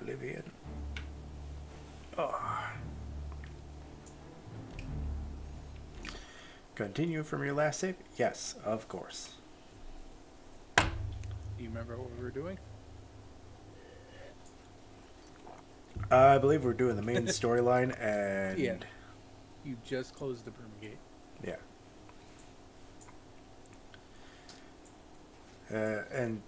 Oblivion. Oh. Continue from your last save? Yes, of course. Do you remember what we were doing? I believe we're doing the main storyline, and Yeah. You just closed the Bruma Gate. yeah. And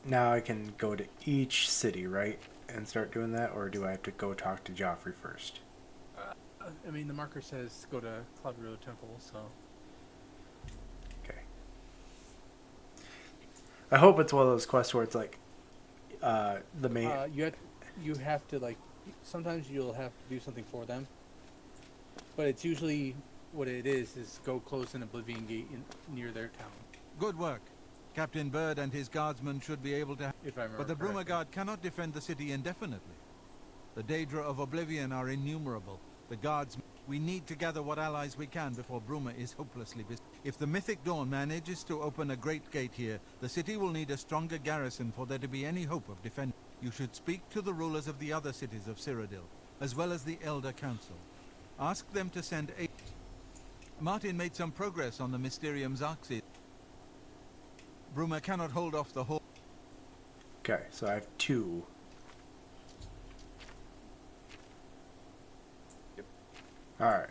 now I can go to each city, right, and start doing that, or do I have to go talk to Joffrey first? I mean, the marker says go to Cloud Road Temple, so... Okay. I hope it's one of those quests where it's like the main. You have to, like... Sometimes you'll have to do something for them. But it's usually... What it is go close an Oblivion Gate near their town. Good work. Captain Bird and his guardsmen should be able to... If I remember But the Bruma correctly. Guard cannot defend the city indefinitely. The Daedra of Oblivion are innumerable. The guards... We need to gather what allies we can before Bruma is hopelessly busy. If the Mythic Dawn manages to open a great gate here, the city will need a stronger garrison for there to be any hope of defending. You should speak to the rulers of the other cities of Cyrodiil, as well as the Elder Council. Ask them to send aid. Martin made some progress on the Mysterium Xarxes. Bruma cannot hold off the whole... Okay, so I have 2. Yep. Alright.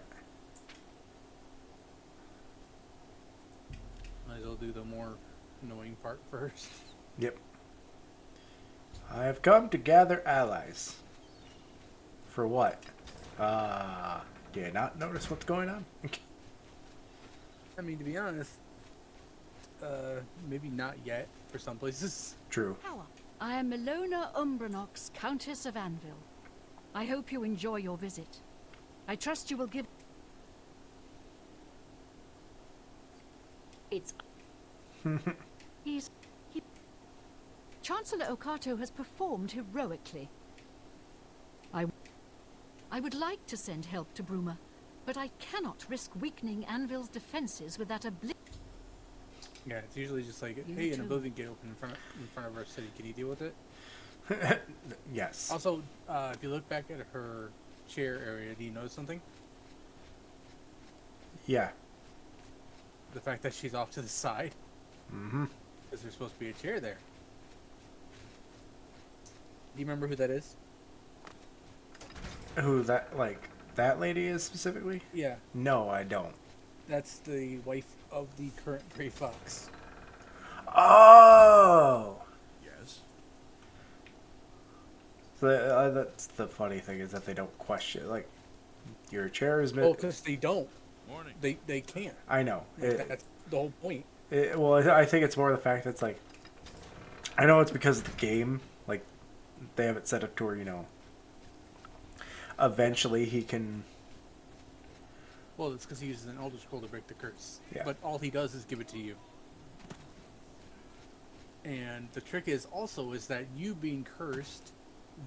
Might as well do the more annoying part first. Yep. I have come to gather allies. For what? Do you not notice what's going on? I mean, to be honest, maybe not yet for some places. True. I am Milona Umbranox, Countess of Anvil. I hope you enjoy your visit. I trust you will give... It's... Chancellor Okato has performed heroically. I would like to send help to Bruma, but I cannot risk weakening Anvil's defenses with that Yeah, it's usually just like, hey, an Oblivion Gate open in front of our city. Can you deal with it? Yes. Also, if you look back at her chair area, do you notice something? Yeah. The fact that she's off to the side. Mm-hmm. Because there's supposed to be a chair there. Do you remember who that is? Who that lady is specifically? Yeah. No, I don't. That's the wife of the current Grey Fox. Oh! Yes. So, that's the funny thing is that they don't question. Like, your chair is... Well, because they don't. Morning. They can't. I know. That's the whole point. Well, I think it's more the fact that it's like... I know it's because of the game. Like, they have it set up to where, eventually he can... Well, it's because he uses an Elder Scroll to break the curse. Yeah. But all he does is give it to you. And the trick is that you being cursed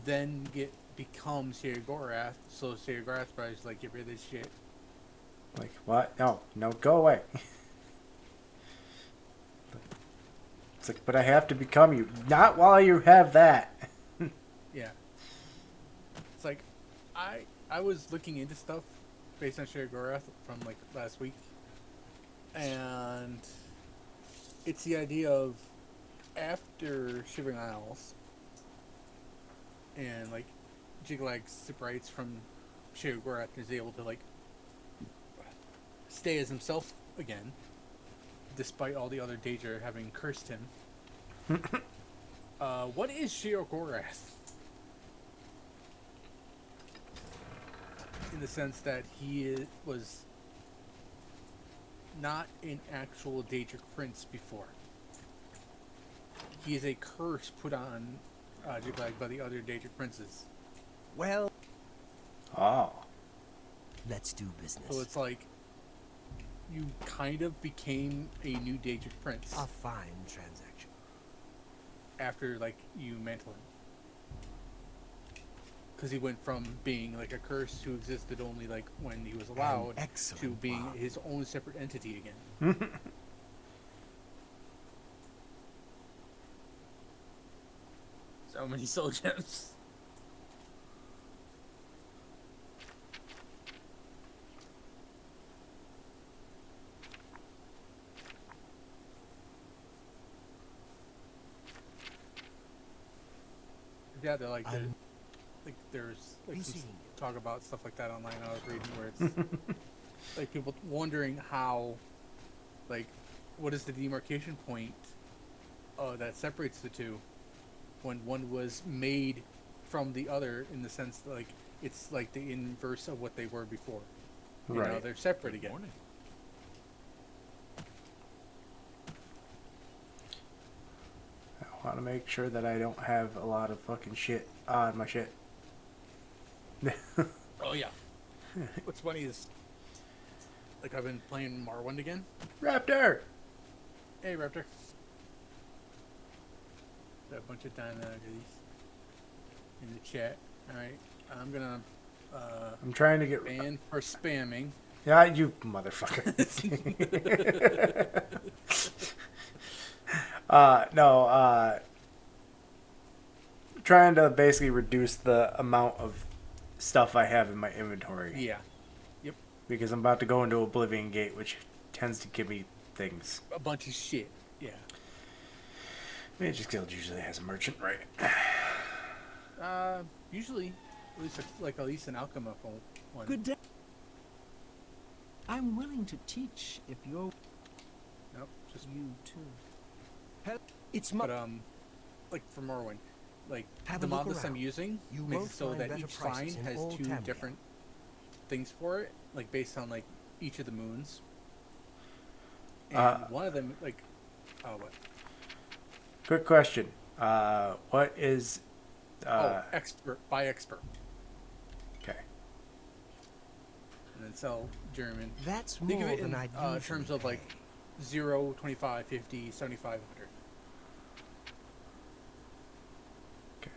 then become Sheogorath. So Sheogorath probably is like, get rid of this shit. Like, what? No, go away. It's like, but I have to become you. Not while you have that. Yeah. It's like, I was looking into stuff based on Sheogorath from like last week. And it's the idea of after Shivering Isles and like Jiglag separates from Sheogorath and is able to like stay as himself again, despite all the other Daedra having cursed him. What is Sheogorath? In the sense that was not an actual Daedric prince before. He is a curse put on Jiglag by the other Daedric princes. Well, Oh. let's do business. So it's like you kind of became a new Daedric prince A fine transaction. after like you mantle him. Because he went from being like a curse who existed only like when he was allowed excellent to being bomb. his own separate entity again. So many soul gems. Yeah, they're like, I'm there's like You some seeing talk about stuff like that online. I was reading where it's like people wondering how, like, what is the demarcation point that separates the two when one was made from the other, in the sense that, like, it's like the inverse of what they were before. And now Right. they're separate again. Morning. I want to make sure that I don't have a lot of fucking shit on my shit. Oh yeah. What's funny is, like, I've been playing Morrowind again. Raptor! Hey, Raptor. Got a bunch of diamonds in the chat. All right, I'm gonna I'm trying to get... ban for spamming. Yeah, you motherfucker. No, trying to basically reduce the amount of stuff I have in my inventory. Yeah. Yep. Because I'm about to go into Oblivion Gate, which tends to give me things. A bunch of shit. Yeah. Mage's Guild usually has a merchant, right? Usually, at least an alchemist one. Good day. I'm willing to teach if you're Nope. Just you too. It's my but like for Morrowind, like Have the a look mod list I'm around. using You makes won't it so find that better each prices sign in has all two Tamriel. different things for it, like based on like each of the moons. And one of them, like, what? Quick question. What is... expert by expert, Okay. and then sell German. That's They more give it than in I'd usually terms of like pay. 0, 25, 50, 75, 100. Okay.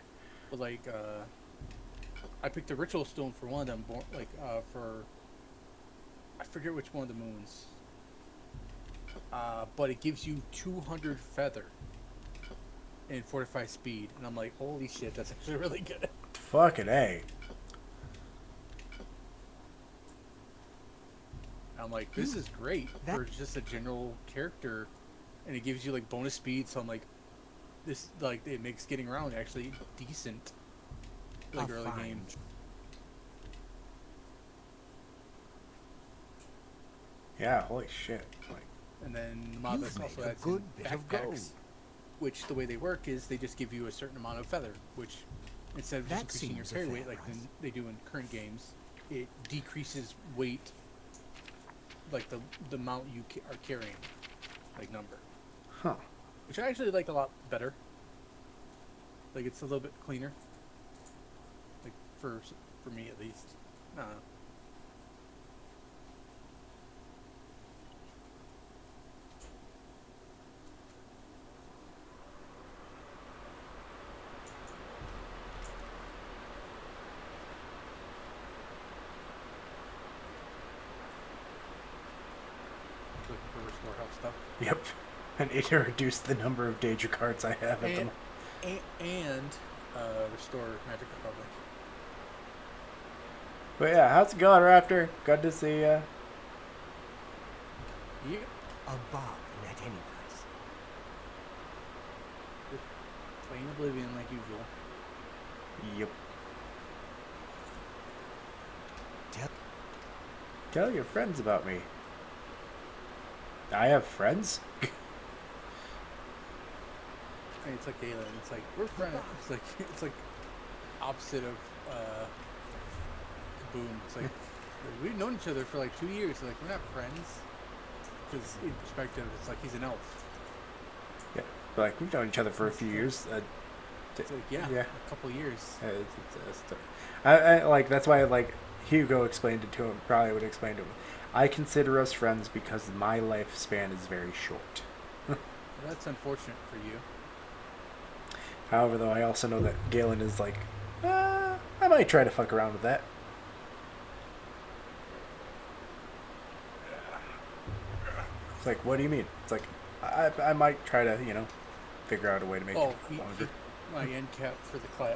But like, I picked the ritual stone for one of them. For I forget which one of the moons. But it gives you 200 feather and 45 speed, and I'm like, holy shit, that's actually really good. Fucking A. I'm like, this is great for just a general character, and it gives you like bonus speed. So I'm like, this, like, it makes getting around actually decent, like A early fine game. Yeah, holy shit. Like, And then the mod You've list also made a adds good in bit of gold. backpacks, which the way they work is they just give you a certain amount of feather, which instead of just That increasing your seems a carry fair weight like price. they do in current games, it decreases weight, like the amount you are carrying, like number. huh. Which I actually like a lot better. Like, it's a little bit cleaner. Like, for me at least. I don't know. Looking for restore health stuff. Yep. I need to reduce the number of danger cards I have at the And, moment. and restore magic recovery. But yeah, how's it going, Raptor? Good to see ya. Yeah. A bargain at any price. Just playing Oblivion like usual. Yep. Tell Tell your friends about me. I have friends? I mean, it's like Galen. It's like, we're friends. It's like opposite of Kaboom. It's like we've known each other for like 2 years. Like, we're not friends. Because in perspective, it's like he's an elf. Yeah. Like, we've known each other for a few years. It's like, yeah, Yeah. a couple years. I like, that's why, like, Hugo explained it to him, probably would explain to him. I consider us friends because my lifespan is very short. Well, that's unfortunate for you. However, though, I also know that Galen is like, I might try to fuck around with that. It's like, what do you mean? It's like, I might try to, figure out a way to make it longer. My end cap for the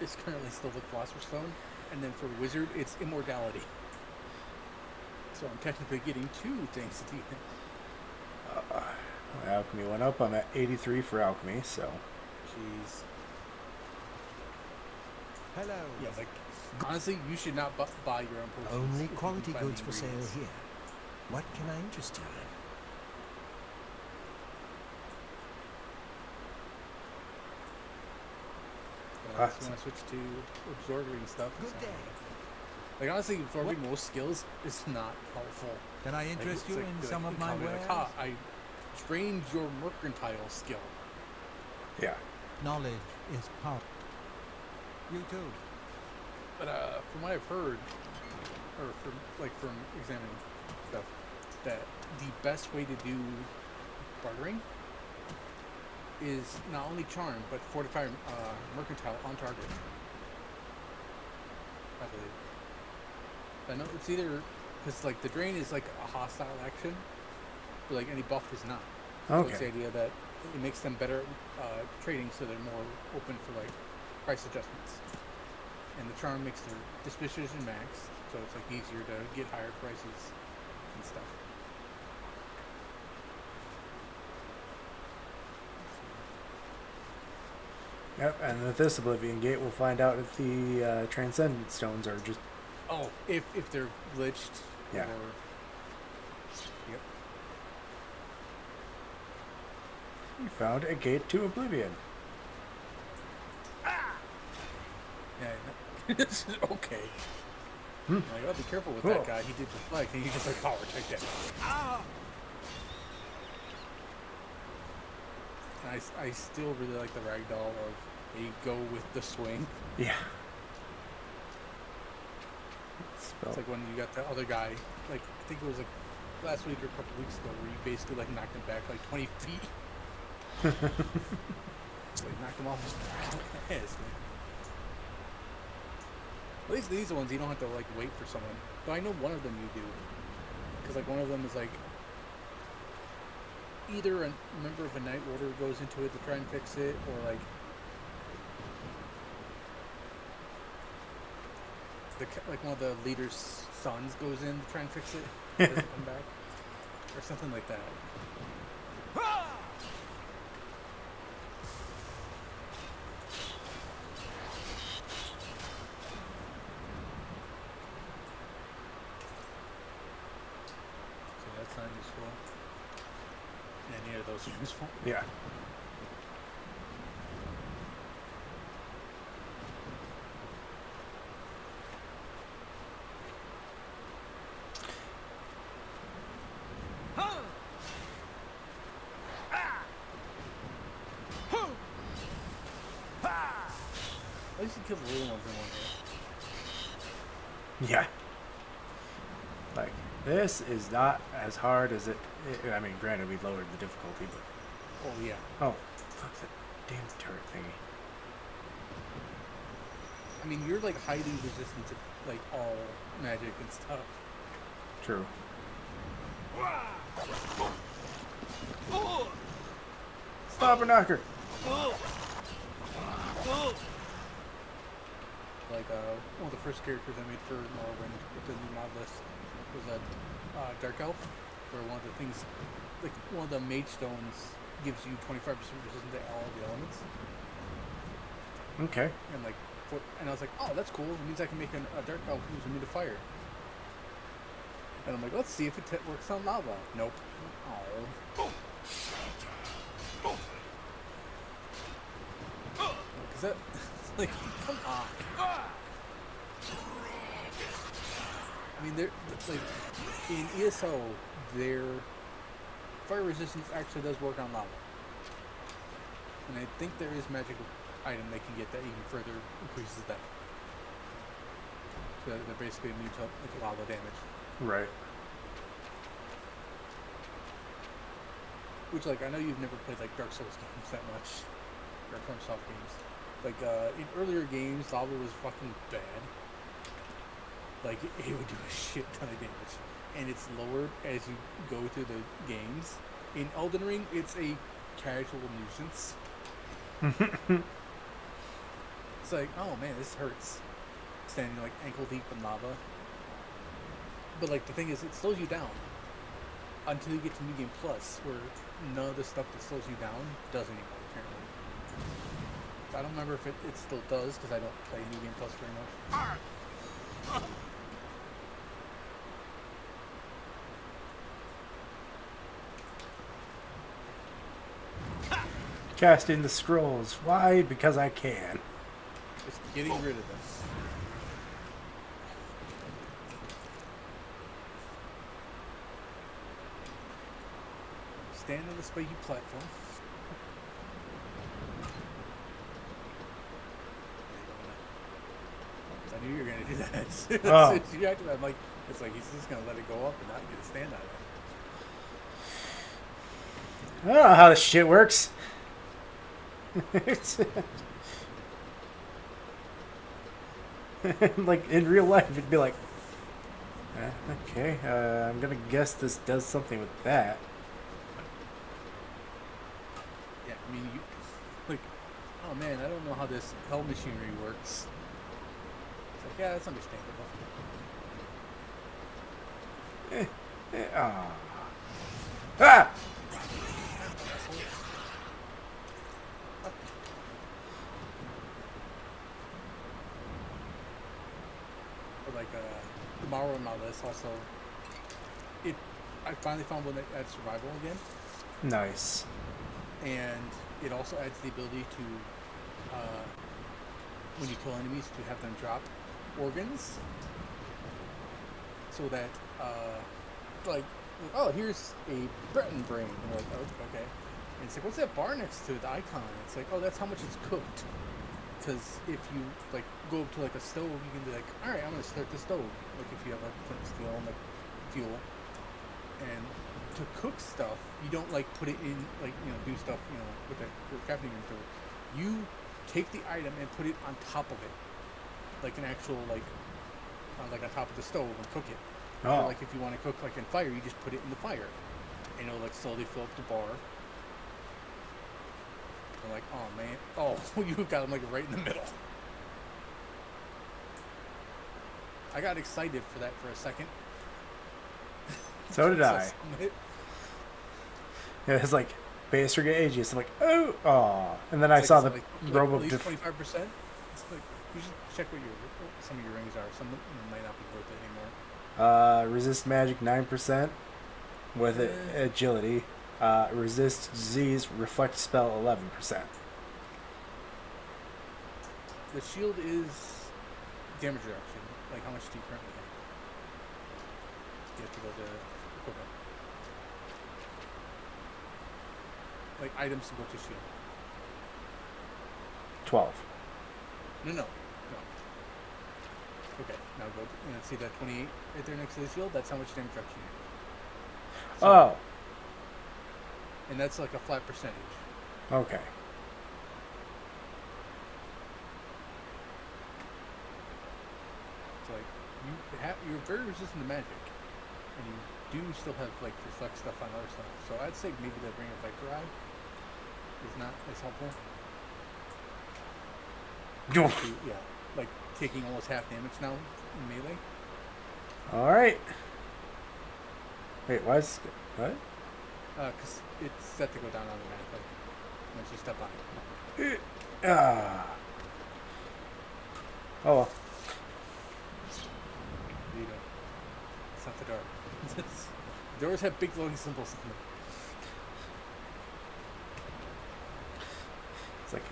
is currently still the Philosopher's Stone, and then for Wizard, it's Immortality. So I'm technically getting 2 things at the end. My alchemy went up. I'm at 83 for alchemy, so. Jeez. Hello. Yeah, like honestly, you should not buy your own potions. Only if you quality can find goods the for sale ingredients. here. What can I interest you in? But I just want to switch to absorbing stuff. Good so- day. Like honestly, absorbing most skills is not helpful. Can I Like, interest it's you like- in like some of in my combat, wares? like, ha, I trained your mercantile skill. Yeah. Knowledge is power. You too. But from what I've heard, or from examining stuff, that the best way to do bartering is not only charm but fortify mercantile on target. I believe. I know it's either because like the drain is like a hostile action, but like any buff is not. So it's the Okay. idea that it makes them better trading, so they're more open for like price adjustments. And the charm makes their disposition maxed, so it's like easier to get higher prices and stuff. Yep. And with this Oblivion Gate, we'll find out if the Transcendent Stones are just. Oh, if they're glitched. Yeah. Or, yep. We found a gate to Oblivion. Yeah. This is okay. Like, oh, be careful with Cool. that guy. He did deflect, and he just like power take that. And I still really like the ragdoll of they go with the swing. Yeah. Spell. It's like when you got the other guy, like I think it was like last week or a couple weeks ago, where you basically like knocked him back like 20 feet. It's like knocked him off his fucking ass, man. At least these ones you don't have to like wait for someone. Though I know one of them you do, because like one of them is like either a member of a Night Order goes into it to try and fix it, or like like one of the leader's sons goes in to try and fix it, doesn't come back, or something like that. So that's not useful. Any of those are useful. Yeah. At least you kill the little ones in one hit. Yeah. Like, this is not as hard as it. I mean, granted, we lowered the difficulty, but. Oh yeah. Oh, fuck that damn turret thingy. I mean, you're like highly resistant to like all magic and stuff. True. Stop her, knocker! Like one of the first characters I made for Morrowind with the new mod list was a Dark Elf, where one of the things, like one of the Mage Stones, gives you 25% resistance to all the elements. Okay. And like, and I was like, oh, that's cool. It means I can make a Dark Elf who's immune to fire. And I'm like, let's see if it works on lava. Nope. Oh. Is that like, come on? I mean, they're like in ESO, their fire resistance actually does work on lava, and I think there is magic item they can get that even further increases that. So they're basically immune to like lava damage. Right. Which, like, I know you've never played like Dark Souls games that much, or FromSoft games. Like in earlier games, lava was fucking bad. Like it would do a shit ton of damage, and it's lowered as you go through the games. In Elden Ring, it's a casual nuisance. It's like, oh man, this hurts. Standing like ankle deep in lava. But like the thing is, it slows you down until you get to New Game Plus, where none of the stuff that slows you down does anymore. Apparently, I don't remember if it still does because I don't play New Game Plus very much. Casting the scrolls. Why? Because I can. Just getting rid of this. Stand on the spiky platform. I knew you were gonna do that. As soon as you acted, I'm like, it's like he's just gonna let it go up and not get a stand on it. I don't know how this shit works. Like in real life, it'd be like, okay, I'm gonna guess this does something with that. Yeah, I mean, like, oh man, I don't know how this hell machinery works. It's like, yeah, that's understandable. Ah! But like, tomorrow on my list also, I finally found one that adds survival again, Nice. and it also adds the ability to, when you kill enemies, to have them drop organs, so that, like, oh, here's a Breton brain. And we're like, oh, okay. And it's like, what's that bar next to the icon? It's like, oh, that's how much it's cooked. Because if you, like, go up to, like, a stove, you can be like, all right, I'm going to start the stove. Like, if you have, like, flint and steel and, like, fuel. And to cook stuff, you don't, like, put it in, like, you know, do stuff, you know, with the crafting inventory. You take the item and put it on top of it. Like an actual, like on top of the stove and cook it. Oh. Or, like, if you want to cook, like, in fire, you just put it in the fire. And it'll, like, slowly fill up the bar. I'm like, oh, man. Oh, you got them, like, right in the middle. I got excited for that for a second. So did I. Yeah, it's like Base Rig Aegis. I'm like, oh. And then I saw the robe at of least 25%. It's like, you should check what some of your rings are. Some might not be worth it anymore. Resist magic 9% with agility. Resist disease, reflect spell 11%. The shield is damage reduction. Like, how much do you currently have? You have to go to equipment. Like, items to go to shield. 12. No. Okay, now go to, see that 28 right there next to the shield? That's how much damage reduction you have. So, Oh, and that's like a flat percentage. okay. So, like, you're very resistant to magic. And you do still have, like, reflect stuff on other stuff. So I'd say maybe the Ring of Viper Eye is not as helpful. Yeah, like, taking almost half damage now in melee. Alright. Wait, what? Because it's set to go down automatically once you step on it. Oh, well. You know, it's not the door. Doors have big glowing symbols on them. It's like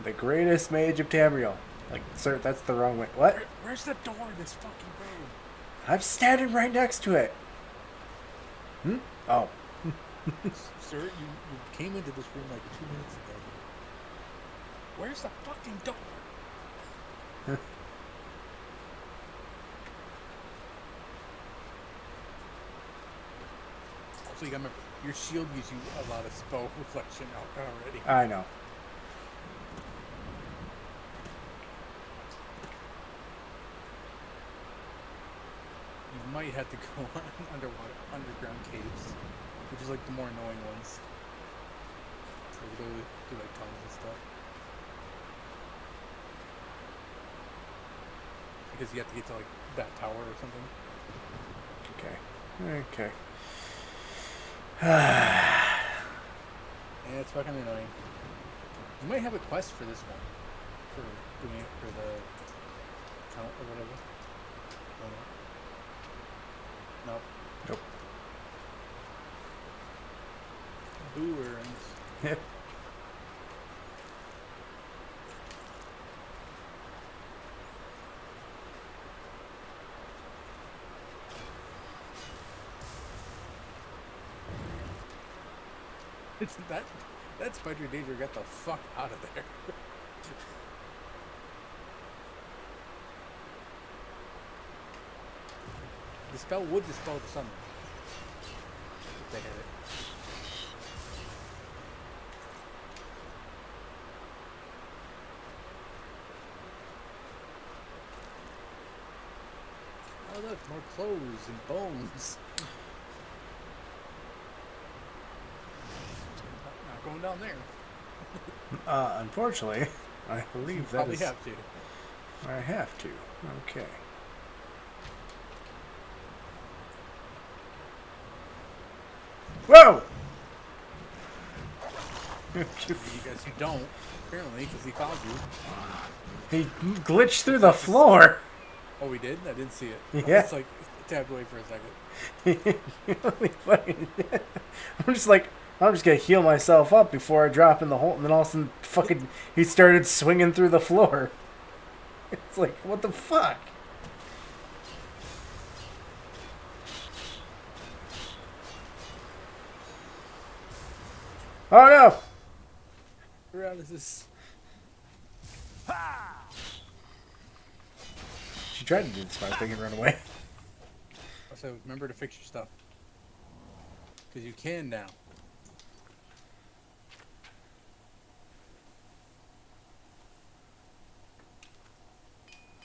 the greatest mage of Tamriel. Like, sir, that's the wrong way. What? Where's the door in this fucking room? I'm standing right next to it. Oh. Sir, you came into this room like 2 minutes ago. Where's the fucking door? Also, you gotta remember, your shield gives you a lot of spell reflection already. I know. You might have to go on underground caves, which is like the more annoying ones. Where you go do like tunnels and stuff. Because you have to get to like that tower or something. Okay. And it's fucking annoying. You might have a quest for this one. for doing it for the count or whatever. I don't know. Nope. Nope. Boo earns. Yep. It's that Spider Danger got the fuck out of there. The spell would dispel the summon. If they had it. Oh look, more clothes and bones. Not going down there. Unfortunately, I believe that Probably is. have to. I have to. Okay. Whoa! You guys who don't, apparently, because he found you. He glitched through the floor. Oh, we did? I didn't see it. Yeah. It's like tapped away for a second. I'm just like, I'm just gonna heal myself up before I drop in the hole, and then all of a sudden, fucking, he started swinging through the floor. It's like, what the fuck? Oh no! Around is this. She tried to do the smart thing and run away. So remember to fix your stuff. Because you can now.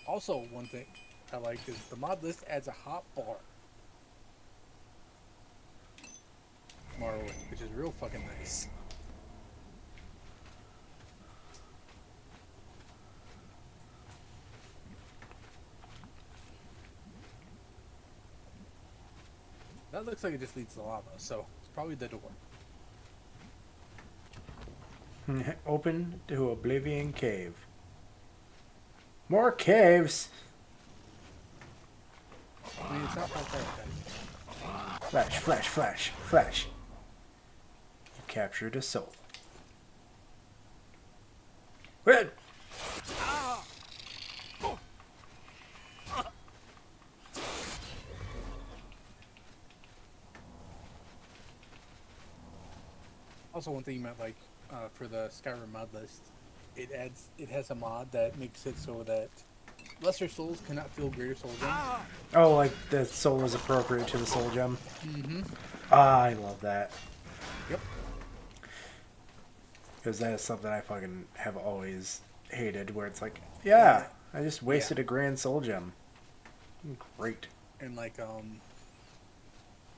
Also, one thing I like is the mod list adds a hot bar. Morrowind, which is real fucking nice. That looks like it just leads to lava, so it's probably the door. Open to Oblivion Cave. More caves! I mean, it's not that bad. Flash, flash, flash, flash. You captured a soul. Red! Also, one thing you might like for the Skyrim mod list, it has a mod that makes it so that lesser souls cannot feel greater soul gems. Oh, like the soul is appropriate to the soul gem? Mm-hmm. Ah, I love that. Yep. Because that is something I fucking have always hated, where it's like, yeah, I just wasted a grand soul gem. Great. And like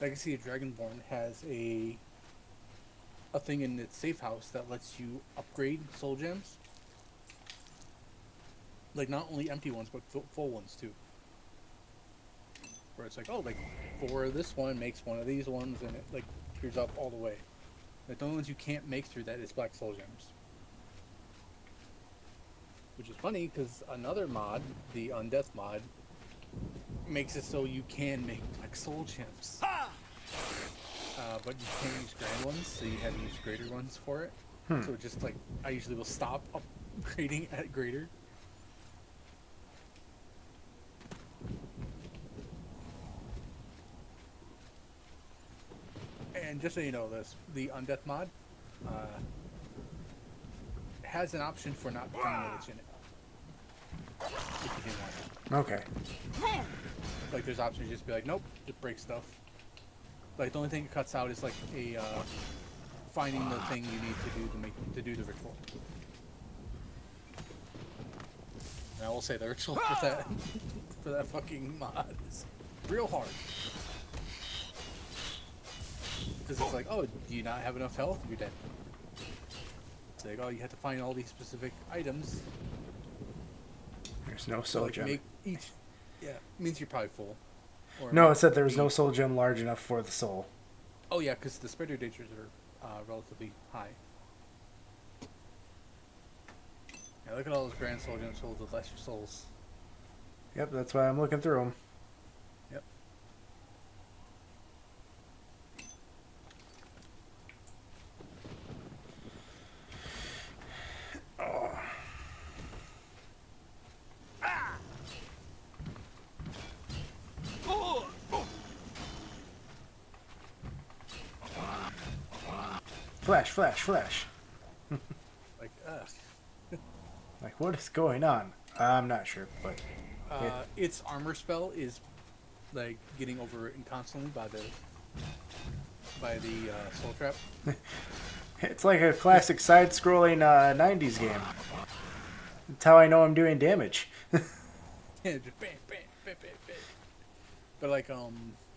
Legacy of Dragonborn has a thing in its safe house that lets you upgrade soul gems. Like not only empty ones, but full ones too. Where it's like, oh, like 4 of this one makes 1 of these ones, and it like clears up all the way. Like the only ones you can't make through that is black soul gems. Which is funny because another mod, the Undeath mod, makes it so you can make black soul gems. But you can't use grand ones, so you have to use greater ones for it. So just like, I usually will stop upgrading at greater. And just so you know this, the Undeath mod has an option for not becoming a lich in it. If you didn't want it. Okay. Like there's options to just be like, nope, it breaks stuff. Like the only thing it cuts out is like a finding the thing you need to do the ritual. And I will say the ritual for that fucking mod is real hard. Because it's like, oh, do you not have enough health? You're dead. It's like, oh, you have to find all these specific items. There's no soul like gem. Make each, yeah, means you're probably full. Or No, it said there was no soul gem large enough for the soul. Oh yeah, because the spider dangers are relatively high. Yeah, Yeah, look at all those grand soul gems filled with lesser souls. Yep, that's why I'm looking through them. Yep. Oh. Flash, flash, flash. Like, Like, what is going on? I'm not sure, but its armor spell is like getting overwritten constantly by the soul trap. it's like a classic side-scrolling 90s game. That's how I know I'm doing damage. Yeah, just bam, bam, bam, bam, bam. But like,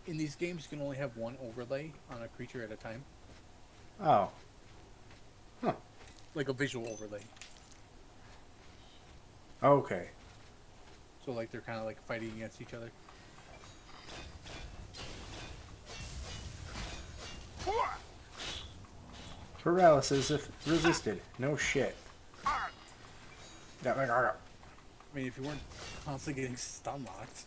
in these games, you can only have one overlay on a creature at a time, Oh. Huh. like a visual overlay. Okay. So like they're kind of like fighting against each other. Paralysis if resisted. No shit. I mean, if you weren't constantly getting stun locked.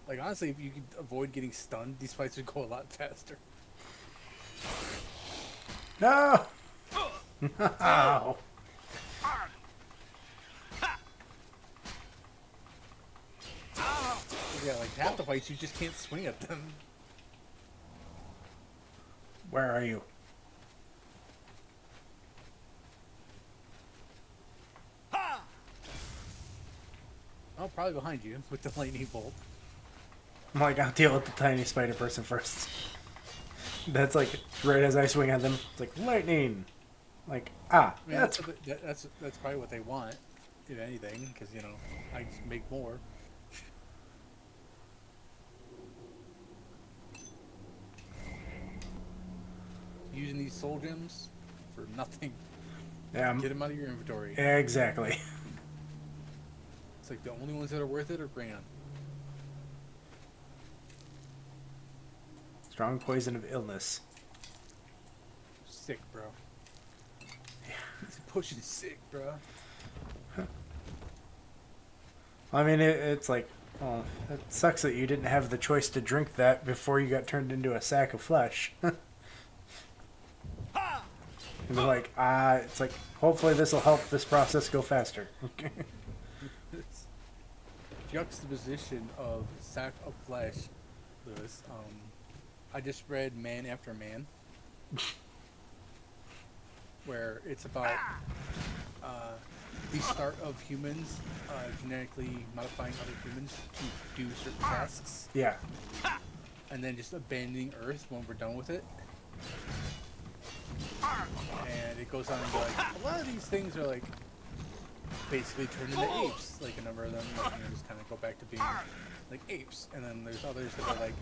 Like, honestly, if you could avoid getting stunned, these fights would go a lot faster. No! No! Yeah, like, half the fights, you just can't swing at them. Where are you? Oh, probably behind you with the lightning bolt. I'm like, I'll deal with the tiny spider person first. That's like, right as I swing at them, it's like, lightning! Like, I mean, that's... that's probably what they want, if anything, because, you know, I just make more. Using these soul gems for nothing. Yeah, Get them out of your inventory. exactly. It's like the only ones that are worth it are grand. Strong poison of illness. Sick, bro. This potion is sick, bro. I mean, it's like, well, it sucks that you didn't have the choice to drink that before you got turned into a sack of flesh. And they're like, it's like, hopefully this will help this process go faster. This juxtaposition of sack of flesh, Lewis. I just read Man After Man, where it's about the start of humans genetically modifying other humans to do certain tasks, Yeah. and then just abandoning Earth when we're done with it. And it goes on to be like, a lot of these things are like basically turned into apes. Like a number of them, like, you know, just kind of go back to being like apes. And then there's others that are like,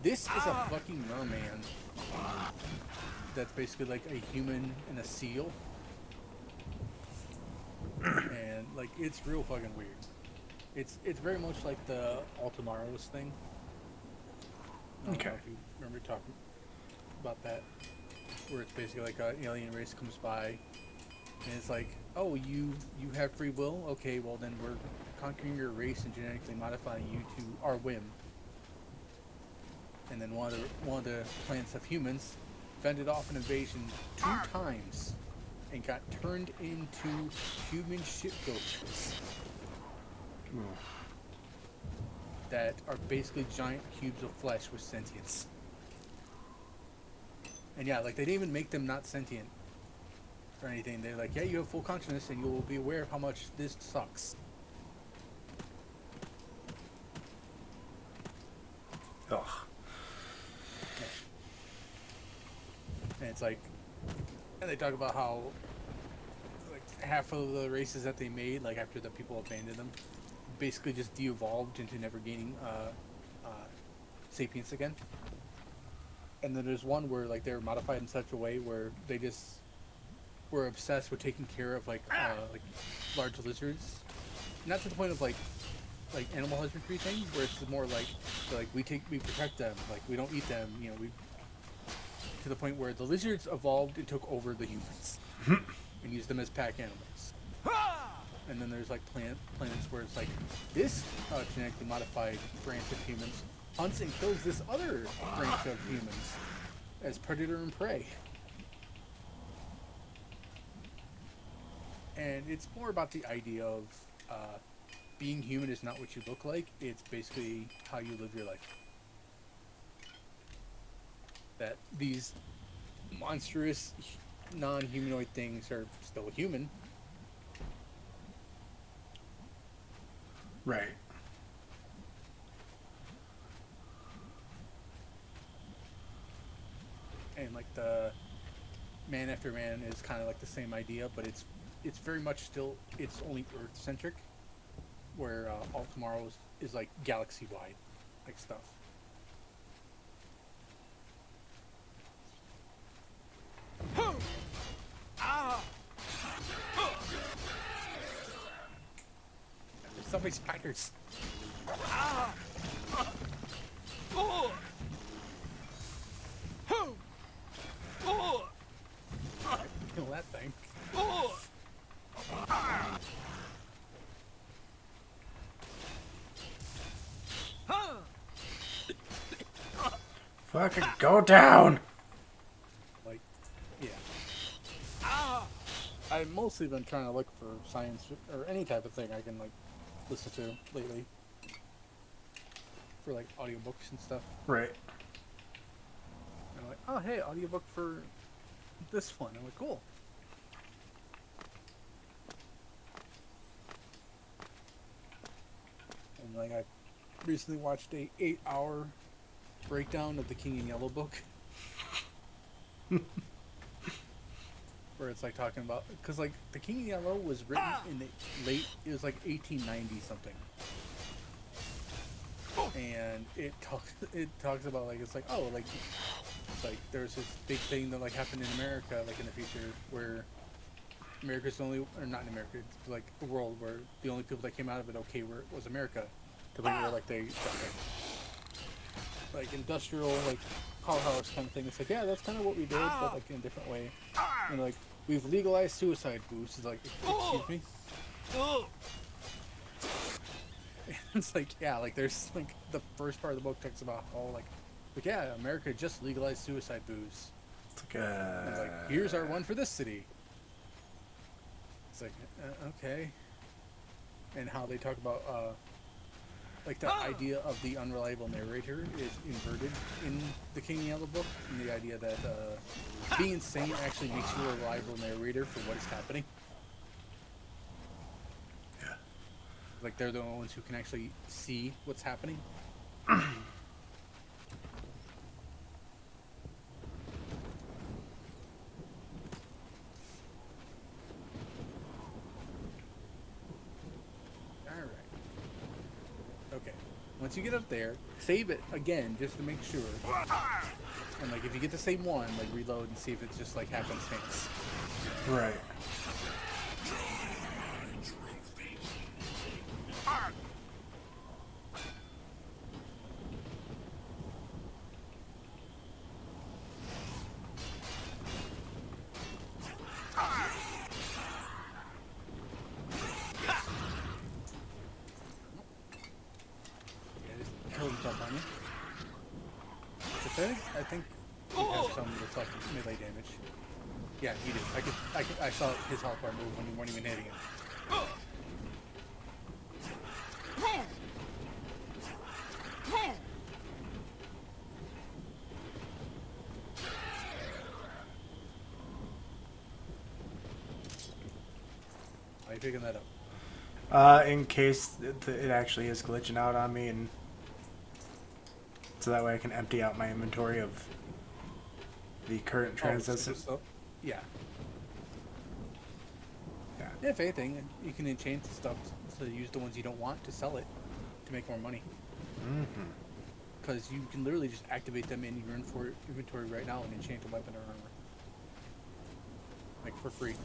this is a fucking merman that's basically like a human and a seal. And like, it's real fucking weird. It's very much like the Altomaros thing. I don't know if you remember talking about that, where it's basically like an alien race comes by, and it's like, oh, you have free will? Okay, well then we're conquering your race and genetically modifying you to our whim. And then one of the plants of humans fended off an invasion 2 times and got turned into human ship goats that are basically giant cubes of flesh with sentience. And yeah, like, they didn't even make them not sentient or anything. They're like, yeah, you have full consciousness and you will be aware of how much this sucks. Ugh. And it's like, and they talk about how like half of the races that they made, like after the people abandoned them, basically just de-evolved into never gaining sapience again. And then there's one where like they were modified in such a way where they just were obsessed with taking care of like large lizards, not to the point of like animal husbandry thing, where it's more like we protect them, like we don't eat them, you know, to the point where the lizards evolved and took over the humans and used them as pack animals. And then there's like planets where it's like this genetically modified branch of humans hunts and kills this other branch of humans as predator and prey. And it's more about the idea of being human is not what you look like. It's basically how you live your life. That these monstrous non-humanoid things are still human. Right. And like the Man After Man is kind of like the same idea, but it's very much still, it's only Earth centric, where All Tomorrow is like galaxy wide, like stuff. There's so many spiders. Kill that thing. Fucking go down! Like, yeah. I've mostly been trying to look for science or any type of thing I can like listen to lately. For like audiobooks and stuff. Right. And I'm like, oh hey, audiobook for this one. I'm like, cool. And like I recently watched a 8-hour breakdown of the King in Yellow book. Where it's like talking about, because like the King in Yellow was written in the late, it was like 1890 something. And it talks about like, it's like, oh, like, it's like there's this big thing that like happened in America like in the future where America's the only, or not in America, it's like a world where the only people that came out of it okay was America. To the point where like they got like industrial like powerhouse kind of thing. It's like, yeah, that's kind of what we did, but like in a different way. And like, we've legalized suicide booths. It's like, excuse me. It's like, yeah, like there's like the first part of the book talks about how like yeah, America just legalized suicide booths. It's like, And it's like, here's our one for this city. It's like, okay. And how they talk about like the idea of the unreliable narrator is inverted in the King in Yellow book, and the idea that being insane actually makes you a reliable narrator for what is happening. Yeah. Like they're the only ones who can actually see what's happening. Okay, once you get up there, save it again just to make sure. And like if you get the same one, like reload and see if it's just like happenstance. right. Yeah, just kill himself on you. I think he has some with like melee damage. Yeah, he did. I saw his health bar move when you weren't even hitting him. How are you picking that up? In case it actually is glitching out on me, and so that way I can empty out my inventory of the current transistor. Yeah. Yeah. If anything, you can enchant stuff to use the ones you don't want to sell it to make more money. Mm-hmm. Because you can literally just activate them in your inventory right now and enchant a weapon or armor. Like for free.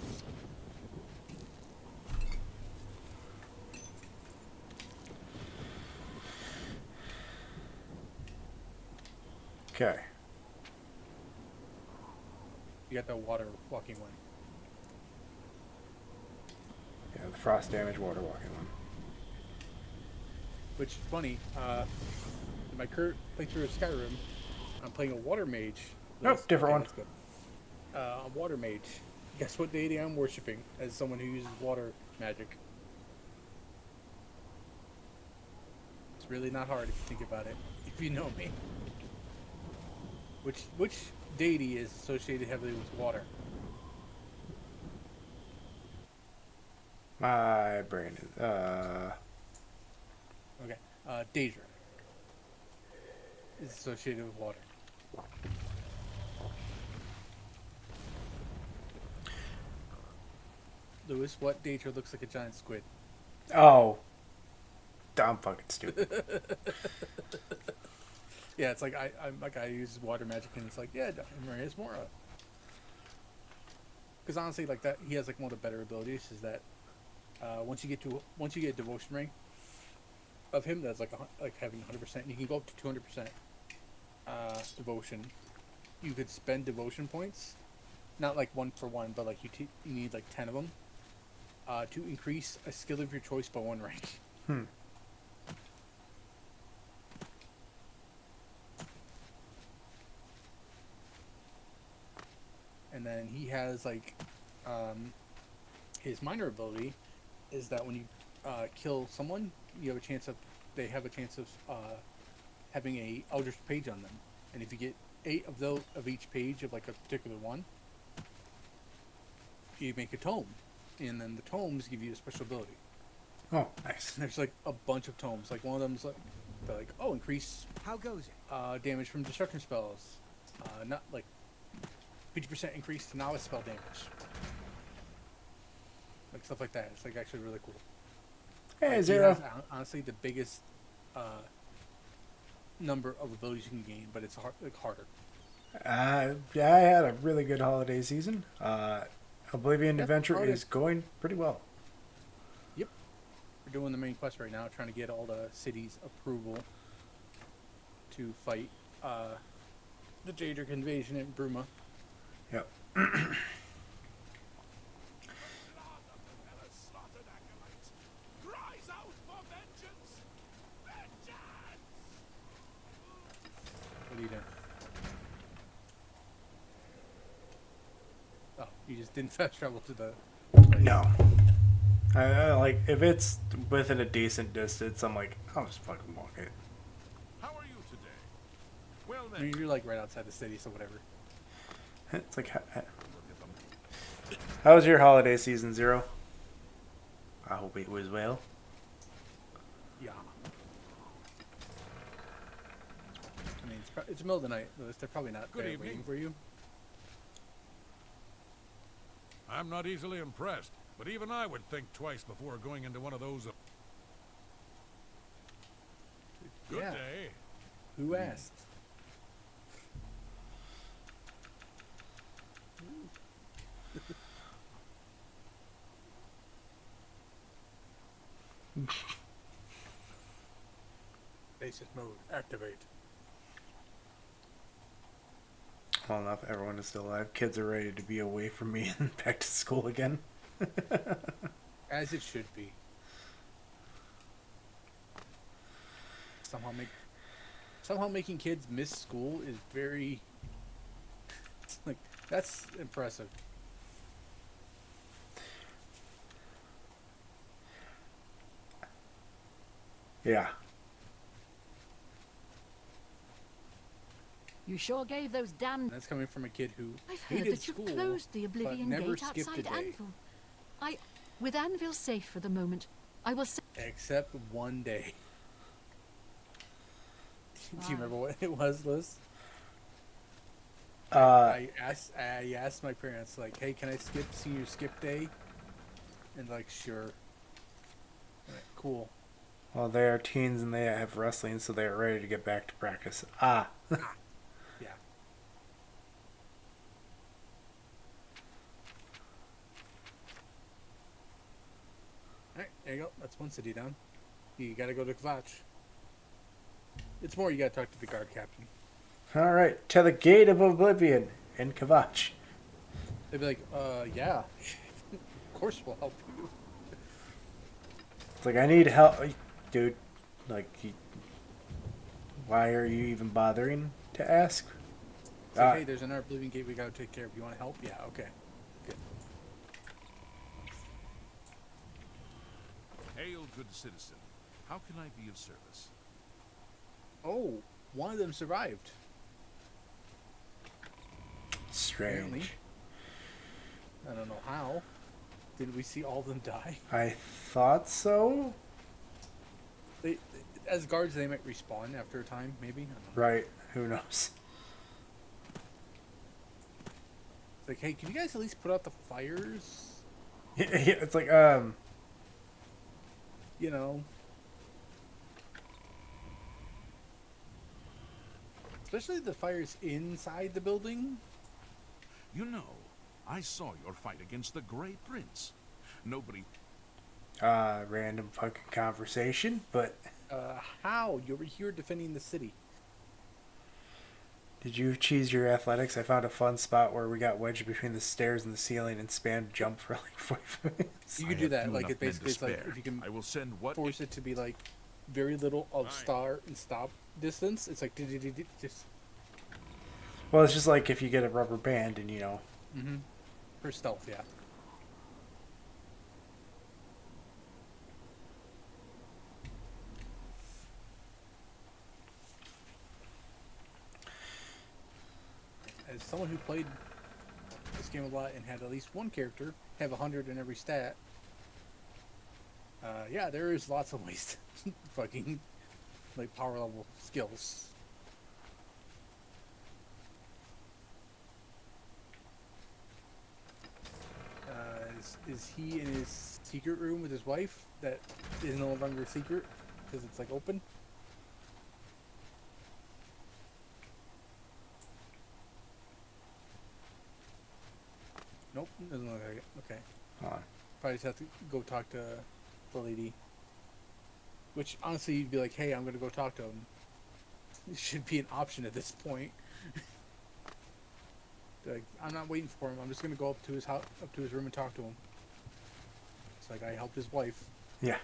Okay. You got the water walking one. Yeah, the frost damage water walking one. Which is funny. In my current playthrough of Skyrim, I'm playing a water mage. Nope, different one. Let's go. A water mage. Guess what deity I'm worshiping as someone who uses water magic? It's really not hard if you think about it. If you know me. Which deity is associated heavily with water? My brain is Okay. Daedra is associated with water. Lewis, what Daedra looks like a giant squid? oh, I'm fucking stupid. Yeah, it's like I'm like I use water magic and it's like Maria's Mora. Because honestly, like that, he has like one of the better abilities is that once you get a devotion ring of him, that's like having 100%. You can go up to 200% devotion. You could spend devotion points, not like one for one, but like you need like 10 of them to increase a skill of your choice by 1 rank. And then he has like his minor ability is that when you kill someone, they have a chance of having a Eldritch page on them, and if you get 8 of each page of like a particular one, you make a tome, and then the tomes give you a special ability. Oh, nice. And there's like a bunch of tomes. Like one of them's like they're like, oh, increase How goes it? damage from destruction spells, not like 50% increase to novice spell damage. Like stuff like that. It's like actually really cool. Hey, Like, he Zero. has, honestly, the biggest number of abilities you can gain, but it's harder. Yeah, I had a really good holiday season. Oblivion Yeah, Adventure holiday. is going pretty well. Yep. We're doing the main quest right now, trying to get all the cities' approval to fight the Daedric invasion in Bruma. Yep. What are you doing? Oh, you just didn't fast travel to the place. No. I like if it's within a decent distance, I'm like, I'll just fucking walk it. How are you today? Well I then, mean, you're like right outside the city, so whatever. It's like, how was your holiday season, Zero? I hope it was well. Yeah. I mean, it's the middle of the night, Lewis. They're probably not Good there evening. waiting for you. I'm not easily impressed, but even I would think twice before going into one of those. Good Yeah. day. Who asked? Basis mode activate. Well enough, everyone is still alive. Kids are ready to be away from me and back to school again. As it should be. Somehow making kids miss school is very like that's impressive. Yeah. You sure gave those damn... And that's coming from a kid who I've heard hated that you've school, closed the Oblivion never gate skipped a outside day. Anvil. With Anvil safe for the moment, I will say... Except one day. Do you remember what it was, Liz? I asked my parents, like, hey, can I skip senior skip day? And like, sure. I'm like, cool. Well, they are teens and they have wrestling, so they are ready to get back to practice. Ah. Yeah. Alright, there you go. That's one city down. You gotta go to Kvatch. It's more you gotta talk to the guard captain. All right, to the gate of Oblivion in Kavach. They'd be like, yeah, of course we'll help you. It's like, I need help, dude. Like, why are you even bothering to ask? It's like, hey, there's another Oblivion gate we gotta take care of. You want to help? Yeah, okay. Good. Hail, good citizen. How can I be of service? Oh, one of them survived. Apparently. Strange. I don't know how. Did we see all of them die? I thought so. They, as guards, they might respawn after a time, maybe. I don't know. Right. Who knows? It's like, hey, can you guys at least put out the fires? Yeah, it's like, You know. Especially the fires inside the building. You know, I saw your fight against the Grey Prince. Nobody... random fucking conversation, but How? You were here defending the city. did you cheese your athletics? I found a fun spot where we got wedged between the stairs and the ceiling and spammed jump for like 45 minutes. You could do that. Like, it basically is like, if you can I will send what... force it to be like very little of start and stop distance, it's like just Well, it's just like if you get a rubber band and, you know. for stealth, yeah. As someone who played this game a lot and had at least one character have 100 in every stat, yeah, there is lots of ways to fucking like power level skills. Is he in his secret room with his wife that is no longer a secret because it's like open? Nope, doesn't look like it. Okay. Hold on. Probably just have to go talk to the lady. Which, honestly, you'd be like, hey, I'm going to go talk to him. It should be an option at this point. Like, I'm not waiting for him. I'm just going to go up to his house, up to his room and talk to him. It's like, I helped his wife. Yeah.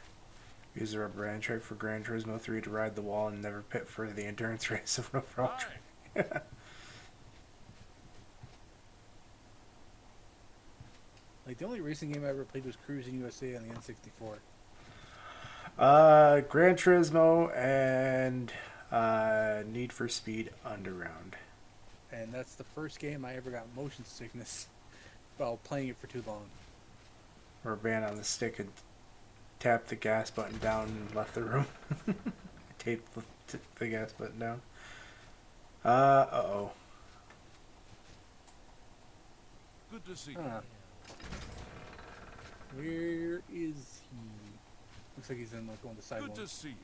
Use the rubber band trick for Gran Turismo 3 to ride the wall and never pit for the endurance race of no problem. Like, the only racing game I ever played was Cruising USA on the N64. Gran Turismo and Need for Speed Underground. And that's the first game I ever got motion sickness while playing it for too long. Or band on the stick and tapped the gas button down and left the room. Taped the gas button down. Uh-oh. Good to see you. Huh. Where is he? Looks like he's in like one of the side Good ones. to see you.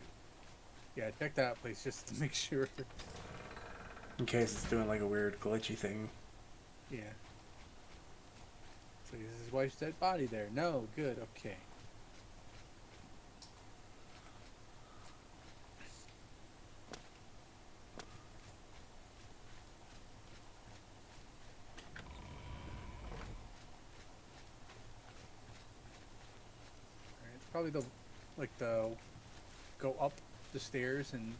Yeah, check that place just to make sure. In case it's doing like a weird glitchy thing. Yeah. So is his wife's dead body there? No, good, okay. Alright, it's probably the go up the stairs and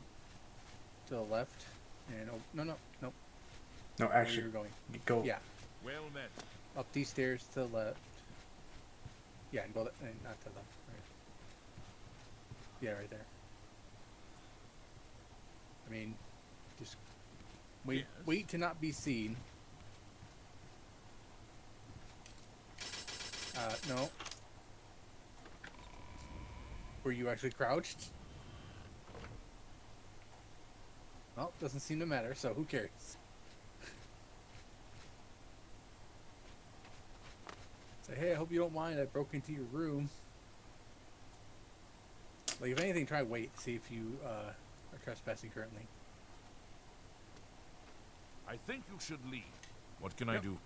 to the left and oh no. No, Where actually, you're going. go. Yeah. Well met. Up these stairs to the left. Yeah, and go and not to the left. Right. Yeah, right there. I mean, just wait. Yes. Wait to not be seen. No. Were you actually crouched? Well, doesn't seem to matter. So who cares? Say, hey, I hope you don't mind. I broke into your room. Like, if anything, try wait. See if you are trespassing currently. I think you should leave. What can I Yep. do?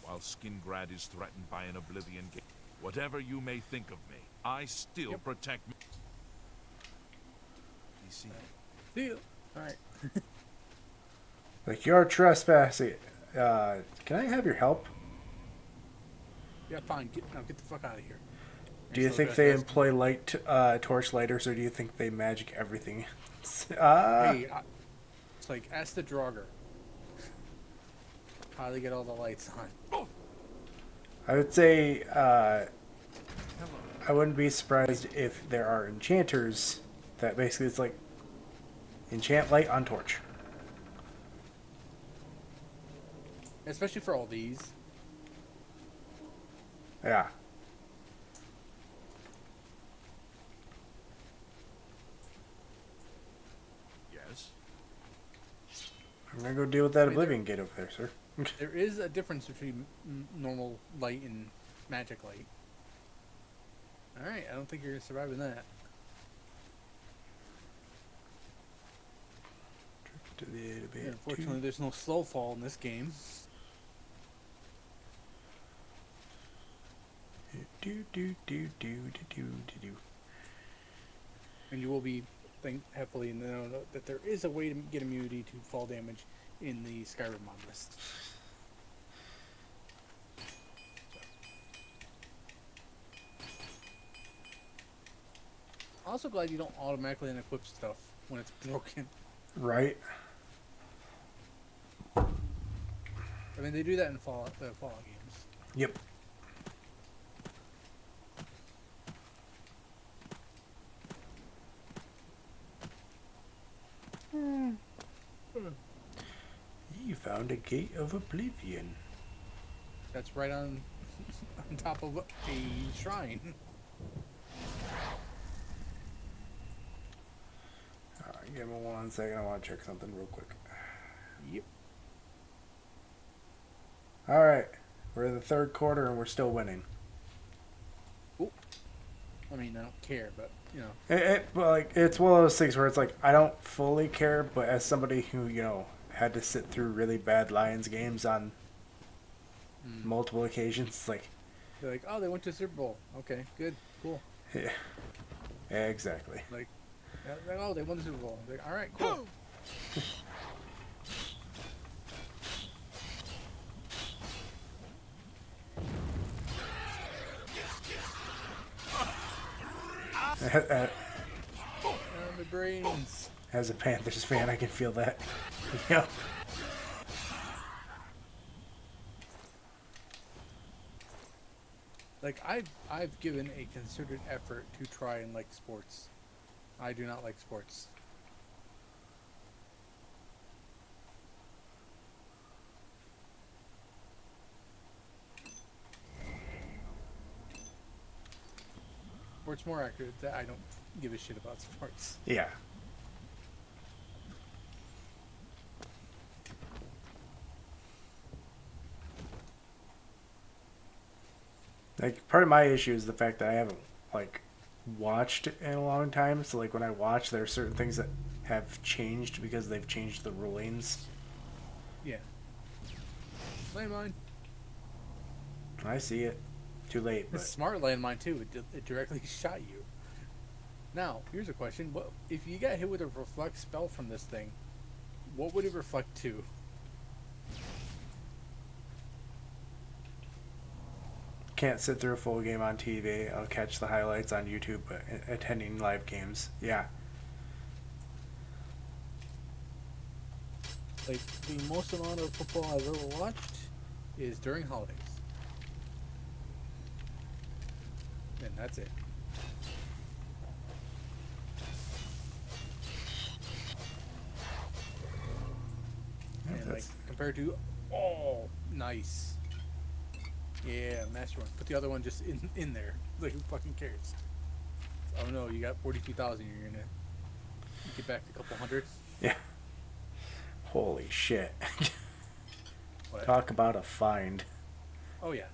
While Skingrad is threatened by an Oblivion gate, whatever you may think of me, I still protect me. You see, See you. Alright. Like, you're trespassing. Can I have your help? Yeah, fine. Get the fuck out of here. Do you think they employ light torch lighters, or do you think they magic everything? Hey, it's like, ask the Draugr. How they get all the lights on. I would say I wouldn't be surprised if there are enchanters that basically it's like enchant light on torch. Especially for all these. Yeah. Yes. I'm gonna go deal with that Oblivion gate over there, sir. There is a difference between normal light and magic light. Alright, I don't think you're surviving that. To the A to B. Yeah, unfortunately, there's no slow fall in this game. And you will be heavily in the know that there is a way to get immunity to fall damage in the Skyrim mod list. Also glad you don't automatically unequip stuff when it's broken. Right. I mean, they do that in Fallout games. Yep. You found a gate of Oblivion. That's right on top of a shrine. Alright, give me 1 second. I want to check something real quick. Yep. Alright. We're in the third quarter and we're still winning. Ooh. I mean, I don't care, but, you know. It's one of those things where it's like, I don't fully care, but as somebody who, had to sit through really bad Lions games on multiple occasions, it's like... They're like, oh, they went to Super Bowl. Okay, good, cool. Yeah. Yeah, exactly. Like, oh, they won the Super Bowl. Like, all right, cool. My brains. As a Panthers fan, I can feel that. Yeah. Like, I've given a concerted effort to try and like sports. I do not like sports. Or it's more accurate that I don't give a shit about sports. Yeah. Like, part of my issue is the fact that I haven't, watched in a long time. So, when I watch, there are certain things that have changed because they've changed the rulings. Yeah. Landmine. I see it. Too late, but... It's smart landmine, too. It directly shot you. Now, here's a question. What if you got hit with a reflect spell from this thing, what would it reflect to? Can't sit through a full game on TV. I'll catch the highlights on YouTube, but attending live games, yeah. Like, the most amount of football I've ever watched is during holidays. And that's it. And, compared to... Oh, nice. Yeah, master one. Put the other one just in there. Like, who fucking cares? Oh no, you got 42,000. You're gonna get back a couple hundred. Yeah. Holy shit. What? Talk about a find. Oh yeah.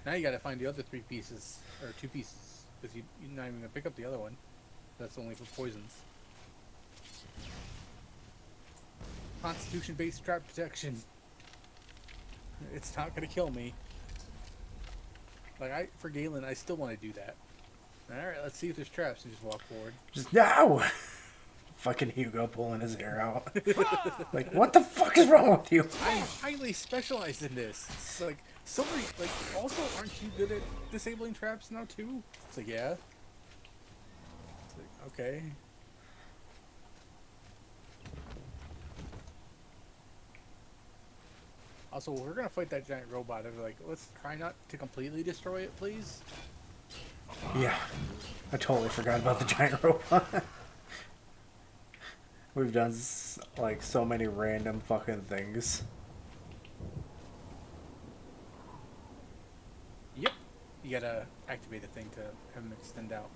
Now you gotta find the other 3 pieces, or 2 pieces, because you're not even gonna pick up the other one. That's only for poisons. Constitution-based trap protection. It's not gonna kill me. Like, for Galen, I still want to do that. Alright, let's see if there's traps and just walk forward. Just now! Fucking Hugo pulling his hair out. Like, what the fuck is wrong with you? I'm highly specialized in this. It's like, so many, like, also, aren't you good at disabling traps now, too? It's like, yeah. It's like, okay. Also, we're gonna fight that giant robot. I'm like, let's try not to completely destroy it, please. Yeah. I totally forgot about the giant robot. We've done like so many random fucking things. Yep. You gotta activate the thing to have him extend out.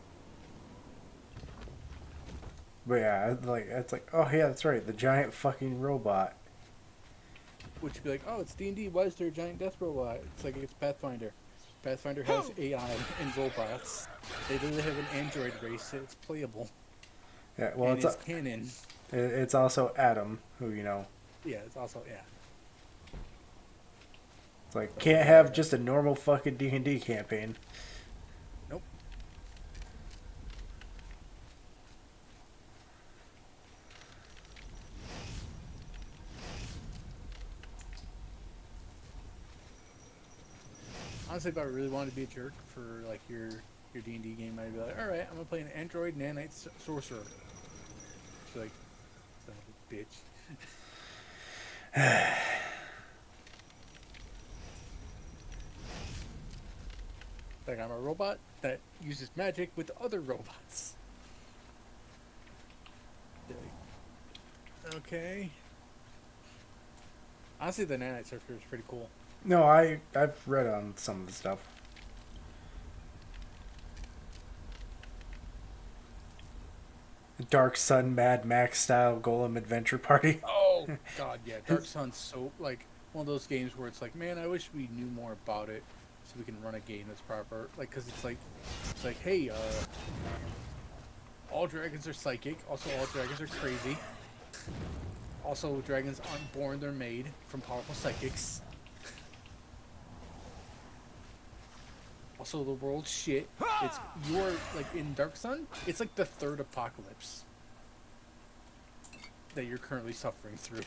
But yeah, like it's like, oh yeah, that's right, the giant fucking robot. Which would be like, oh, it's D&D. Why is there a giant death robot? It's like, it's Pathfinder. Pathfinder has AI and robots. They literally have an android race. It's playable. Yeah, well, And it's canon. it's also Adam, who Yeah, it's also, yeah. it's like can't have just a normal fucking D&D campaign. Nope. Honestly, if I really wanted to be a jerk for like your D&D game, I'd be like, all right, I'm gonna play an android nanite sorcerer. She's like, son of a bitch. Like, I'm a robot that uses magic with other robots. Like, okay. Honestly, the nanite sorcerer is pretty cool. No, I've read on some of the stuff. Dark Sun Mad Max style Golem adventure party. Oh god, yeah. Dark Sun's so like one of those games where it's like, man, I wish we knew more about it so we can run a game that's proper. Like, cause it's like, hey, all dragons are psychic. Also, all dragons are crazy. Also, dragons aren't born; they're made from powerful psychics. Also, the world's shit. It's you're like in Dark Sun. It's like the third apocalypse that you're currently suffering through.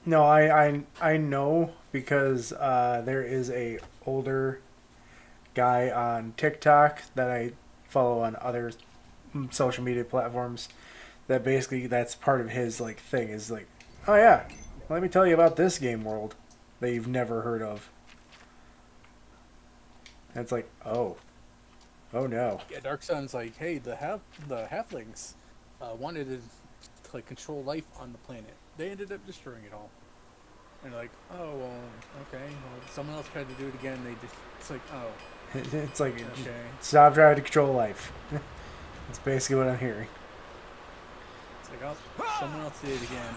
No, I know because there is a older guy on TikTok that I follow on other social media platforms that basically that's part of his like thing is like, oh yeah, let me tell you about this game world that you've never heard of. And it's like, oh no. Yeah, Dark Sun's like, hey, the halflings wanted to like control life on the planet. They ended up destroying it all. And like, oh well, okay. Well, someone else tried to do it again. They just it's like, oh, It's like, okay. stop trying to control life. That's basically what I'm hearing. It's like, oh, someone else did it again.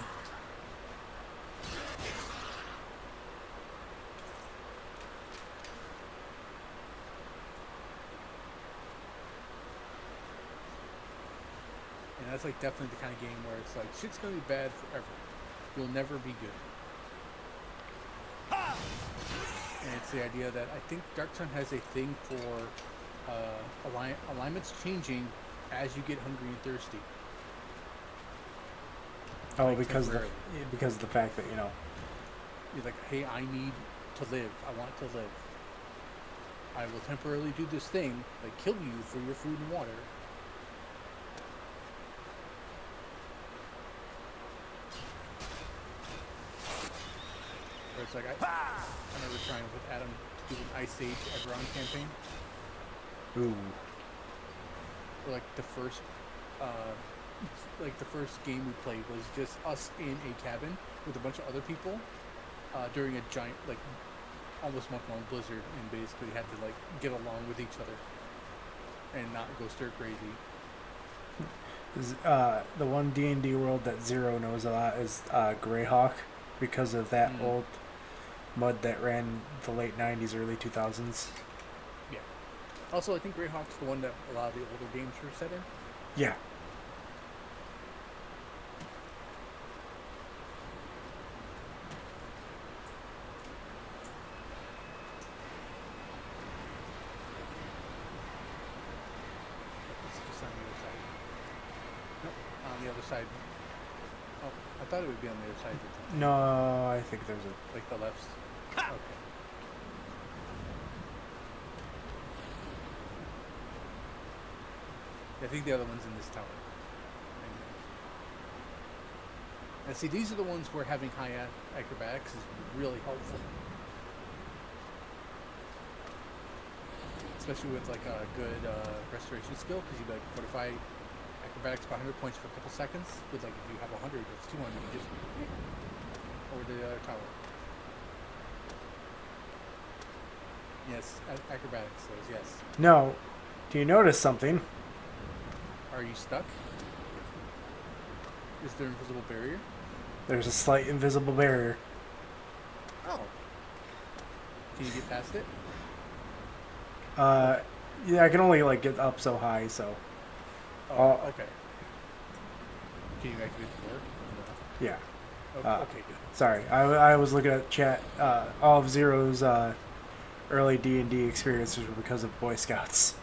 And that's like definitely the kind of game where it's like shit's gonna be bad forever. You'll never be good. And it's the idea that I think Dark Sun has a thing for alignments changing as you get hungry and thirsty. Oh, Like, because temporarily. of the fact that You're like, hey, I need to live. I want to live. I will temporarily do this thing, like kill you for your food and water. Where it's like, I remember trying with Adam to do an Ice Age Eberron campaign. ooh, Where, like the first game we played was just us in a cabin with a bunch of other people during a giant, like, almost month-long blizzard, and basically had to like get along with each other and not go stir crazy. the one D&D world that Zero knows a lot is Greyhawk because of that old mud that ran the late 90s, early 2000s. Yeah. Also, I think Greyhawk's the one that a lot of the older games were set in. Yeah. It's just on the other side. Nope, on the other side. Oh, I thought it would be on the other side. No, I think there's a... Like the left. Okay. I think the other one's in this tower. And see, these are the ones where having high acrobatics is really helpful. Especially with like a good restoration skill, because you like fortify acrobatics by 100 points for a couple seconds. With like if you have 100, it's 200. You just over the other tower. Yes, acrobatics. Those yes. No. Do you notice something? Are you stuck? Is there an invisible barrier? There's a slight invisible barrier. Oh. Can you get past it? Yeah, I can only like get up so high, so Oh, okay. Can you activate the door? No. yeah. Okay, good. Sorry, I was looking at chat. All of Zero's early D&D experiences were because of Boy Scouts.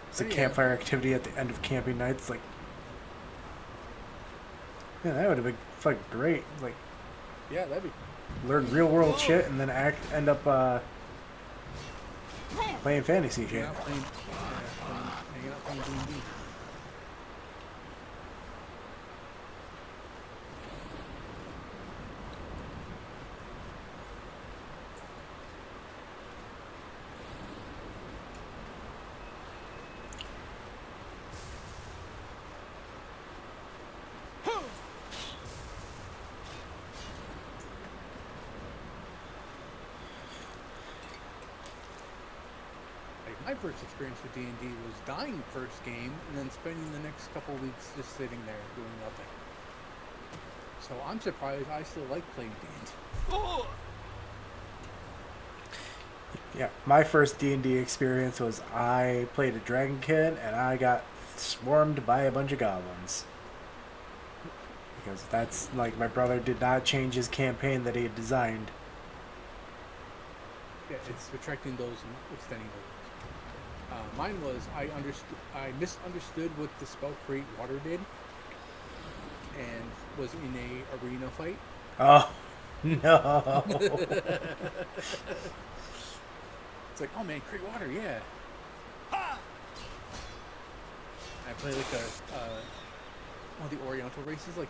It's a campfire activity at the end of camping nights. Like, yeah, that would have been fucking great. Like, Yeah, that'd be. learn real world shit and then end up playing fantasy shit. Hanging out playing D&D. My first experience with D&D was dying first game and then spending the next couple of weeks just sitting there doing nothing. So I'm surprised I still like playing D&D. Yeah, my first D&D experience was I played a Dragon Kid and I got swarmed by a bunch of goblins. Because that's like my brother did not change his campaign that he had designed. Yeah, it's retracting those and extending those. Mine was I misunderstood what the spell Create Water did, and was in a arena fight. Oh no! It's like, oh man, Create Water, yeah. I play like one of the Oriental races, like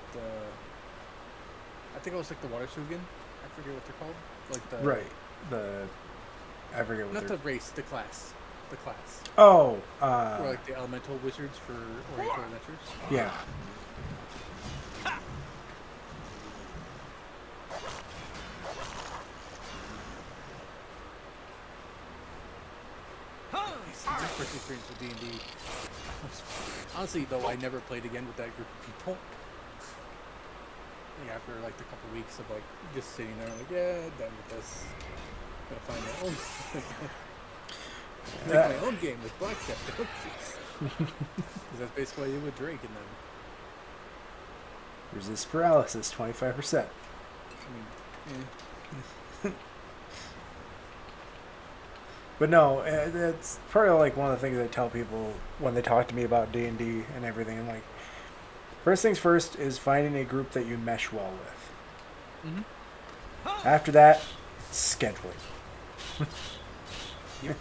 I think it was like the Water Sugan. I forget what they're called. Like the Right, I forget what not they're... the race, the class. The class. Oh, Or like the elemental wizards for Oriental adventures. yeah. My first experience with D&D. Honestly, though, I never played again with that group of people. Like after like a couple weeks of like just sitting there, like done with this. Gotta find my own. Make my own game with blackjack. Because that's basically what you do with Drake and them. Resist paralysis, 25%. I mean, But no, it's probably like one of the things I tell people when they talk to me about D&D and everything. I'm like, first things first is finding a group that you mesh well with. Mm-hmm. After that, scheduling. Yep.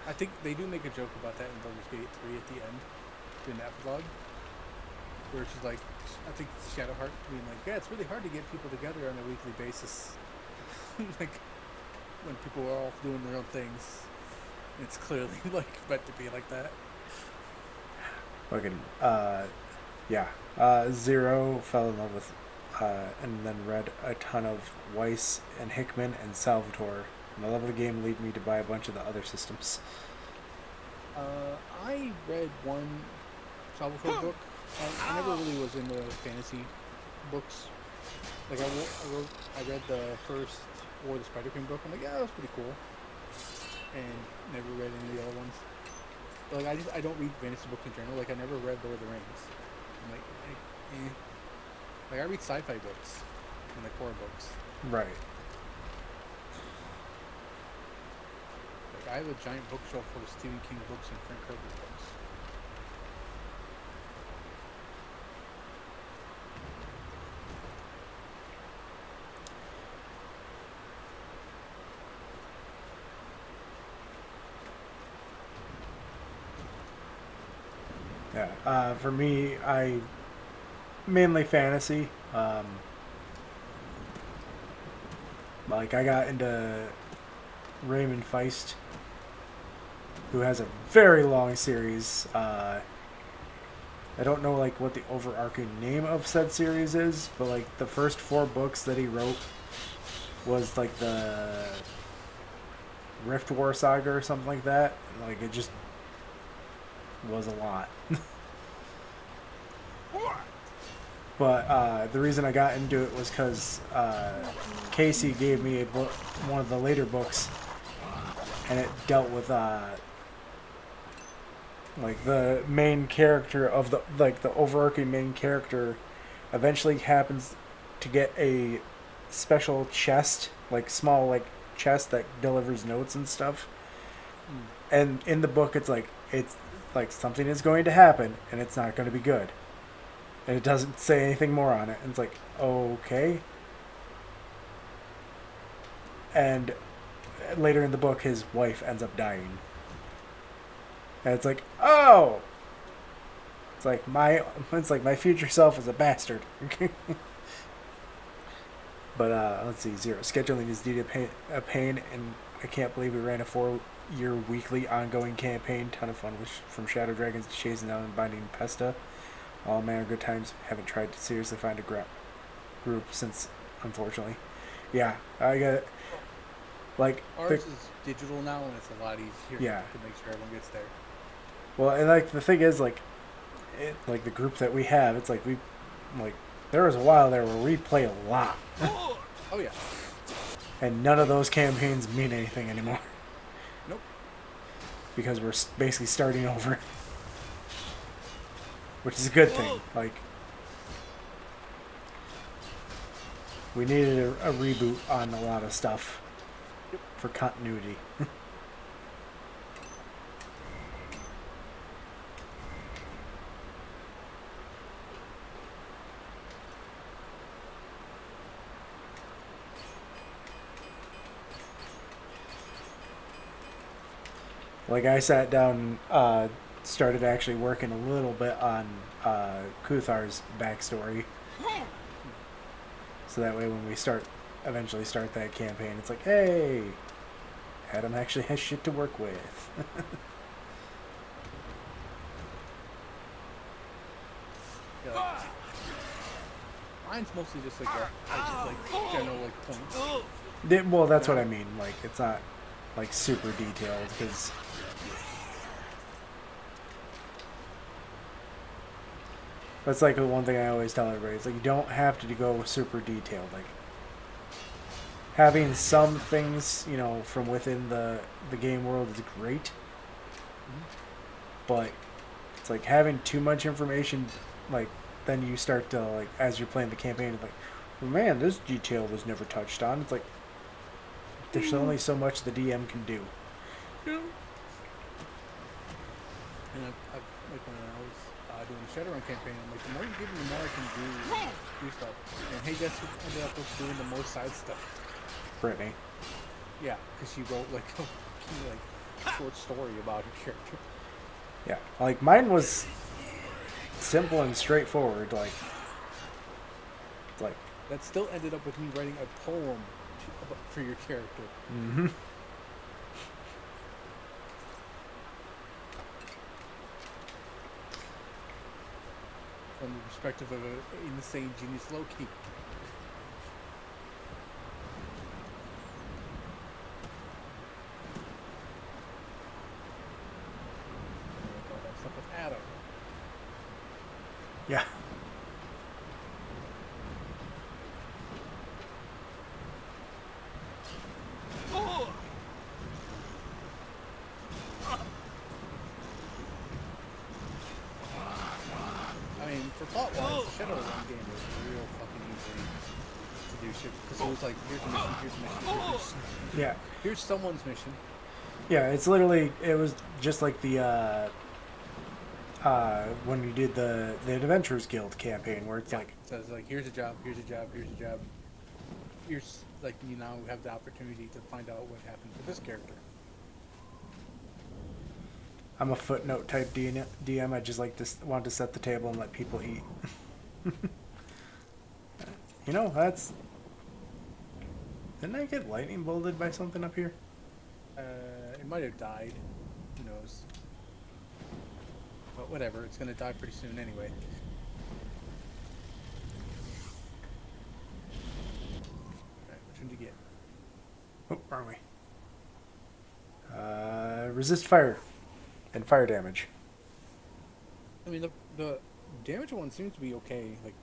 I think they do make a joke about that in Baldur's Gate 3 at the end, in the epilogue, where she's like, I think Shadowheart being like, yeah, it's really hard to get people together on a weekly basis. Like, when people are all doing their own things, it's clearly like meant to be like that. Fucking, yeah. Zero fell in love with, and then read a ton of Weiss and Hickman and Salvatore. And the love of the game lead me to buy a bunch of the other systems. I read one Salvatore book. I never really was into fantasy books. Like I read the first War of the Spider Queen book. I'm like, yeah, that was pretty cool. And never read any of the other ones. But like I don't read fantasy books in general. Like I never read Lord of the Rings. I'm like eh. Like I read sci-fi books and the core books. Right. Like I have a giant bookshelf full of Stephen King books and Frank Herbert books. Yeah. For me, I mainly fantasy. Like I got into Raymond Feist, who has a very long series. I don't know like what the overarching name of said series is, but like the first 4 books that he wrote was like the Rift War saga or something like that. Like it just was a lot. But the reason I got into it was because Casey gave me a book, one of the later books, and it dealt with like the main character of the overarching main character eventually happens to get a special chest, like small like chest that delivers notes and stuff. And in the book, it's like something is going to happen, and it's not going to be good. And it doesn't say anything more on it. And it's like, okay. And later in the book, his wife ends up dying. And it's like, oh, it's like my future self is a bastard. But let's see, Zero scheduling is indeed a pain, and I can't believe we ran a 4-year weekly ongoing campaign. Ton of fun from Shadow Dragons to chasing down and binding Pesta. All manner of good times. Haven't tried to seriously find a group since, unfortunately. Yeah, I got it. Like Ours is digital now, and it's a lot easier to make sure everyone gets there. Well, and like the thing is, like the group that we have, it's like there was a while there where we play a lot. Oh yeah. And none of those campaigns mean anything anymore. Nope. Because we're basically starting over. Which is a good thing. Like, we needed a reboot on a lot of stuff for continuity. Like, I sat down and started actually working a little bit on Kuthar's backstory. So that way when we eventually start that campaign, it's like, hey, Adam actually has shit to work with. Yeah, mine's mostly just like general like points. Well, that's what I mean. Like, it's not like super detailed because that's like the one thing I always tell everybody. It's like you don't have to go super detailed. Like having some things, from within the game world is great, but it's like having too much information. Like then you start to like as you're playing the campaign, it's like, well, man, this detail was never touched on. It's like there's only so much the DM can do. Yeah. And like when I was doing the Shadowrun campaign, I'm like, the more you give me, the more I can do stuff. And hey, guess who ended up doing the most side stuff? Brittany. Yeah, because she wrote like a short story about her character. Yeah, like mine was simple and straightforward. Like That still ended up with me writing a poem for your character. Mm-hmm. From the perspective of an insane genius Loki. All that stuff with Adam. Yeah. I mean, for plot-wise, the Shadowrun game was real fucking easy to do shit. Because it was like, here's a mission, here's a mission, here's a mission. Yeah. Here's someone's mission. Yeah, it was just like the when we did the Adventurers Guild campaign where it's like, So it's like, here's a job, here's a job, here's a job. Here's, like, you now have the opportunity to find out what happened to this character. I'm a footnote type DM. I just like to want to set the table and let people eat. You know, that's. Didn't I get lightning bolted by something up here? It might have died. Who knows? But whatever. It's gonna die pretty soon anyway. Alright, which one did you get? Oh, wrong way. Resist fire and fire damage. I mean, the damage one seems to be okay. Like,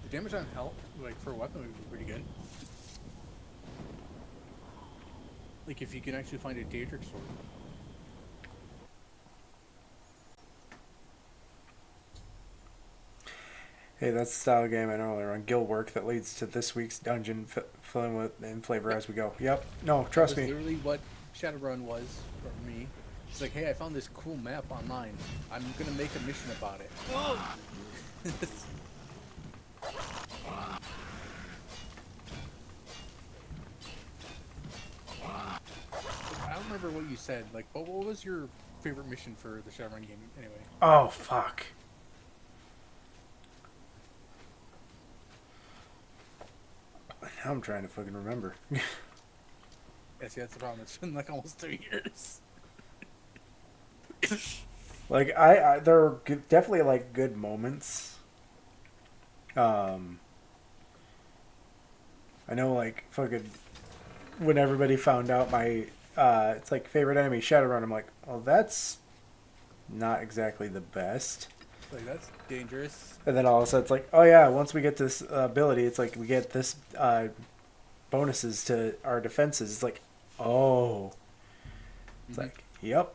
the damage on health, like, for a weapon would be pretty good. Like, if you can actually find a Daedric sword. Hey, that's the style of game I normally run. Guild work that leads to this week's dungeon, filling with in flavor as we go. Yep. No, trust That's me. literally what Shadowrun was for me. It's like, hey, I found this cool map online. I'm gonna make a mission about it. I don't remember what you said. Like, what was your favorite mission for the Shadowrun game anyway? Oh, fuck. Now I'm trying to fucking remember. Yeah, see, that's the problem. It's been like almost 2 years. Like, there are definitely, like, good moments. I know, like, fucking, when everybody found out my, it's like, favorite enemy, Shadowrun, I'm like, well, that's not exactly the best. Like, that's dangerous. And then all of a sudden it's like, oh yeah, once we get this ability, it's like we get this bonuses to our defenses. It's like, oh. It's like, yep.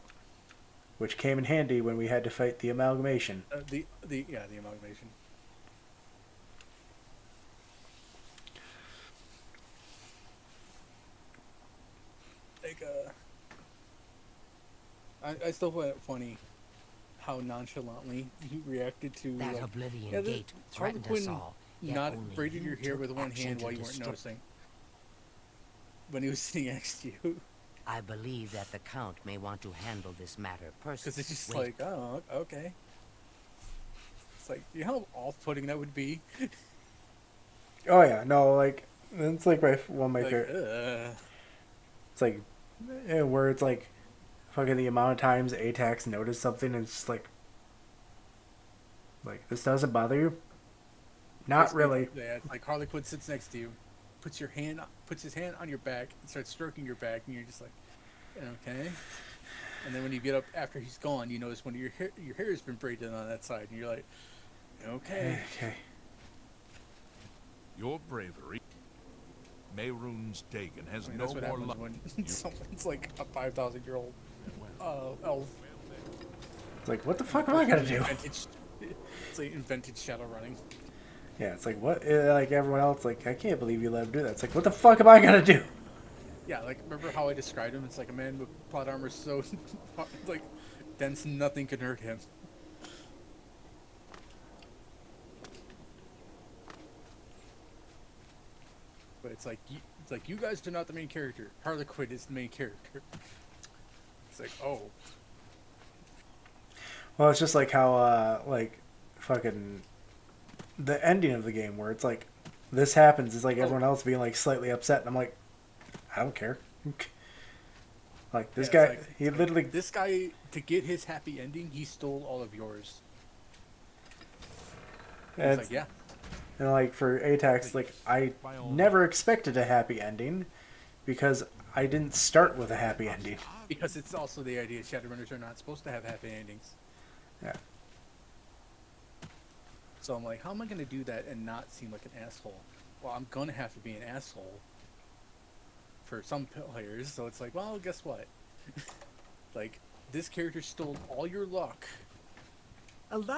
Which came in handy when we had to fight the amalgamation. The amalgamation. Like, I still find it funny how nonchalantly he reacted to That like, Oblivion gate threatened us Harlequin all. Yet not only braiding you your hair took with one action hand to while you weren't destroy- noticing. When he was sitting next to you. I believe that the Count may want to handle this matter personally. Because it's just Wait, like, oh, okay. It's like, you know how off-putting that would be? Oh yeah, no, like, it's like one of my Like, favorite. It's like, where it's like, fucking the amount of times ATAX noticed something and it's just like, this doesn't bother you? Not basically, really. Yeah, it's like Harlequin sits next to you, puts his hand on your back and starts stroking your back, and you're just like, okay. And then when you get up after he's gone, you notice when your hair has been braided on that side, and you're like, okay. Okay. Your bravery. Mehrunes Dagon has I mean, no that's what more happens luck. when someone's like a 5,000-year-old elf. It's like, what the fuck am I gonna do? It's like invented shadow running. Yeah, it's like, what? Like everyone else, like, I can't believe you let him do that. It's like, what the fuck am I gonna do? Yeah, like, remember how I described him? It's like a man with plot armor so, like, dense nothing can hurt him. But it's like, you guys are not the main character. Harlequin is the main character. It's like, oh. Well, it's just like how, like, fucking the ending of the game where it's like, this happens. It's like everyone else being, like, slightly upset. And I'm like, I don't care. Like, this Yeah, guy, it's he literally... This guy, to get his happy ending, he stole all of yours. And it's like, yeah. And, like, for ATAX, like, I never expected a happy ending because I didn't start with a happy ending. Because it's also the idea Shadowrunners are not supposed to have happy endings. Yeah. So I'm like, how am I going to do that and not seem like an asshole? Well, I'm going to have to be an asshole for some players. So it's like, well, guess what? Like, this character stole all your luck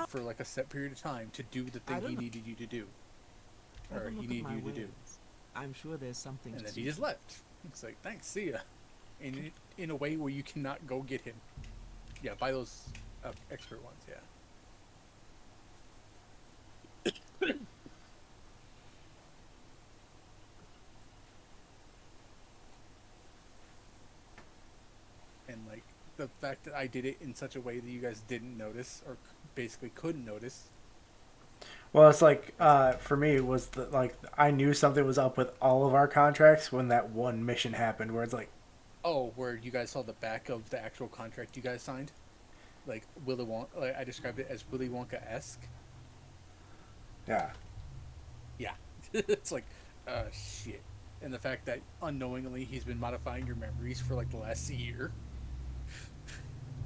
for like a set period of time to do the thing he needed you to do. Or he needed you to do. I'm sure there's something And to then see. he just left. It's like, thanks, see ya. In a way where you cannot go get him. Yeah, buy those expert ones, yeah. And like, the fact that I did it in such a way that you guys didn't notice or basically couldn't notice. Well, it's like for me, it was like I knew something was up with all of our contracts when that one mission happened, where it's like, Oh, where you guys saw the back of the actual contract you guys signed, like Willy Wonka. Like, I described it as Willy Wonka-esque. yeah, Yeah, it's like, shit. And the fact that unknowingly he's been modifying your memories for like the last year.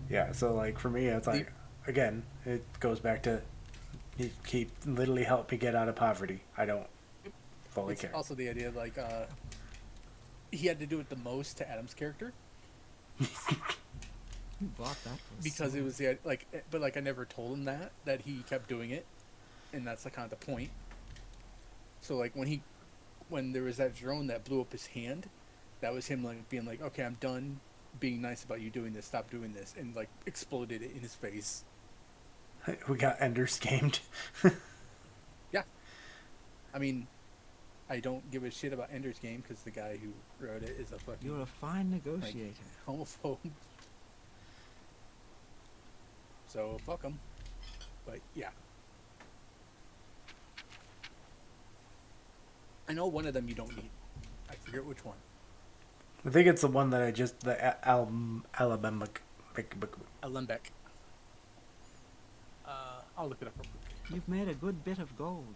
yeah. So like for me, it's like again, it goes back to he literally helped me get out of poverty. I don't fully It's care. also the idea like he had to do it the most to Adam's character You bought that for because so- it was the like, but like I never told him that he kept doing it, and that's like kind of the point. So like when there was that drone that blew up his hand, that was him like being like, okay, I'm done being nice about you doing this, stop doing this, and like exploded it in his face. We got Ender's gamed. Yeah, I mean, I don't give a shit about Ender's Game because the guy who wrote it is a fucking You're a fine negotiator. homophobe. So fuck him. But yeah, I know one of them you don't need. I forget which one. I think it's the one that I just Alabama. Alembeck. I'll look it up real quick. You've made a good bit of gold.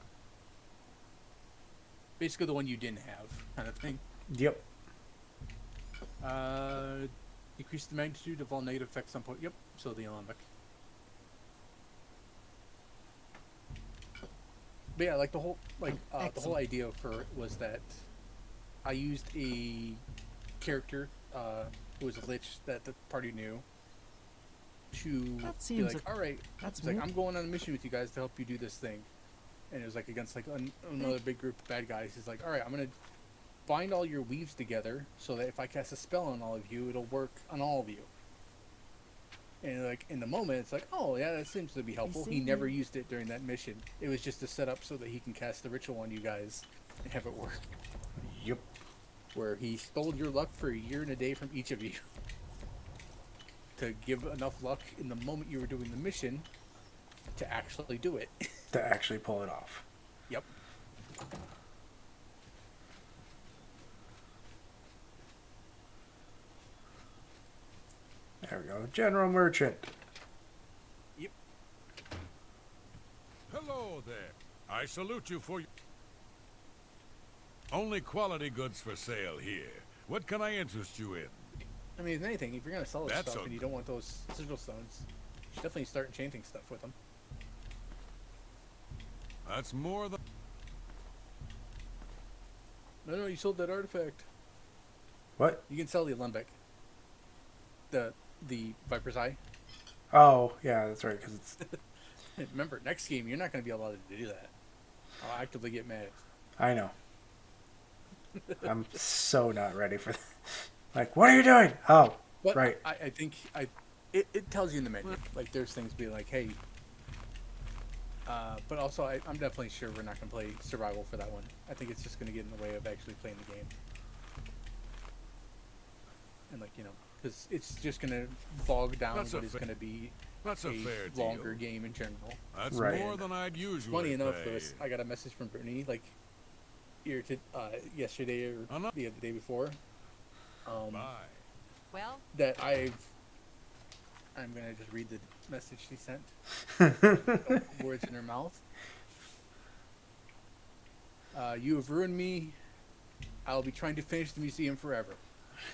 Basically, the one you didn't have, kind of thing. Yep. Decrease the magnitude of all negative effects on point. Yep. So the Alembic. But yeah, like the whole the whole idea for it was that I used a character who was a lich that the party knew to That be seems like, a- all right, that's it's like more- I'm going on a mission with you guys to help you do this thing, and it was like against like another big group of bad guys. He's like, all right, I'm gonna bind all your weaves together so that if I cast a spell on all of you, it'll work on all of you. And like in the moment, it's like, oh yeah, that seems to be helpful. He see, never used it during that mission. It was just a setup so that he can cast the ritual on you guys and have it work. Yep. Where he stole your luck for a year and a day from each of you to give enough luck in the moment you were doing the mission to actually do it. To actually pull it off. Yep. There we go. General Merchant. Yep. Hello there. I salute you for... Only quality goods for sale here. What can I interest you in? I mean, if anything, if you're gonna sell this That's stuff a- and you don't want those sigil stones, you should definitely start enchanting stuff with them. That's more than... No, you sold that artifact. What? You can sell the Alembic. The Viper's Eye. Oh, yeah, that's right. Because it's. Remember, next game you're not gonna be allowed to do that. I'll actively get mad. I know. I'm so not ready for that. Like, what are you doing? Oh, But right. I think it tells you in the menu. Like there's things being like, hey. But also I'm definitely sure we're not gonna play survival for that one. I think it's just gonna get in the way of actually playing the game. And like because it's just gonna bog down That's what a is fa- gonna be That's a fair deal. longer game in general. That's Right. more than I'd usually Funny enough, pay. Lewis, I got a message from Brittany like yesterday or Oh, no. the other day before. Bye. Well, That I'm gonna just read the message she sent. Words in her mouth. You have ruined me. I'll be trying to finish the museum forever.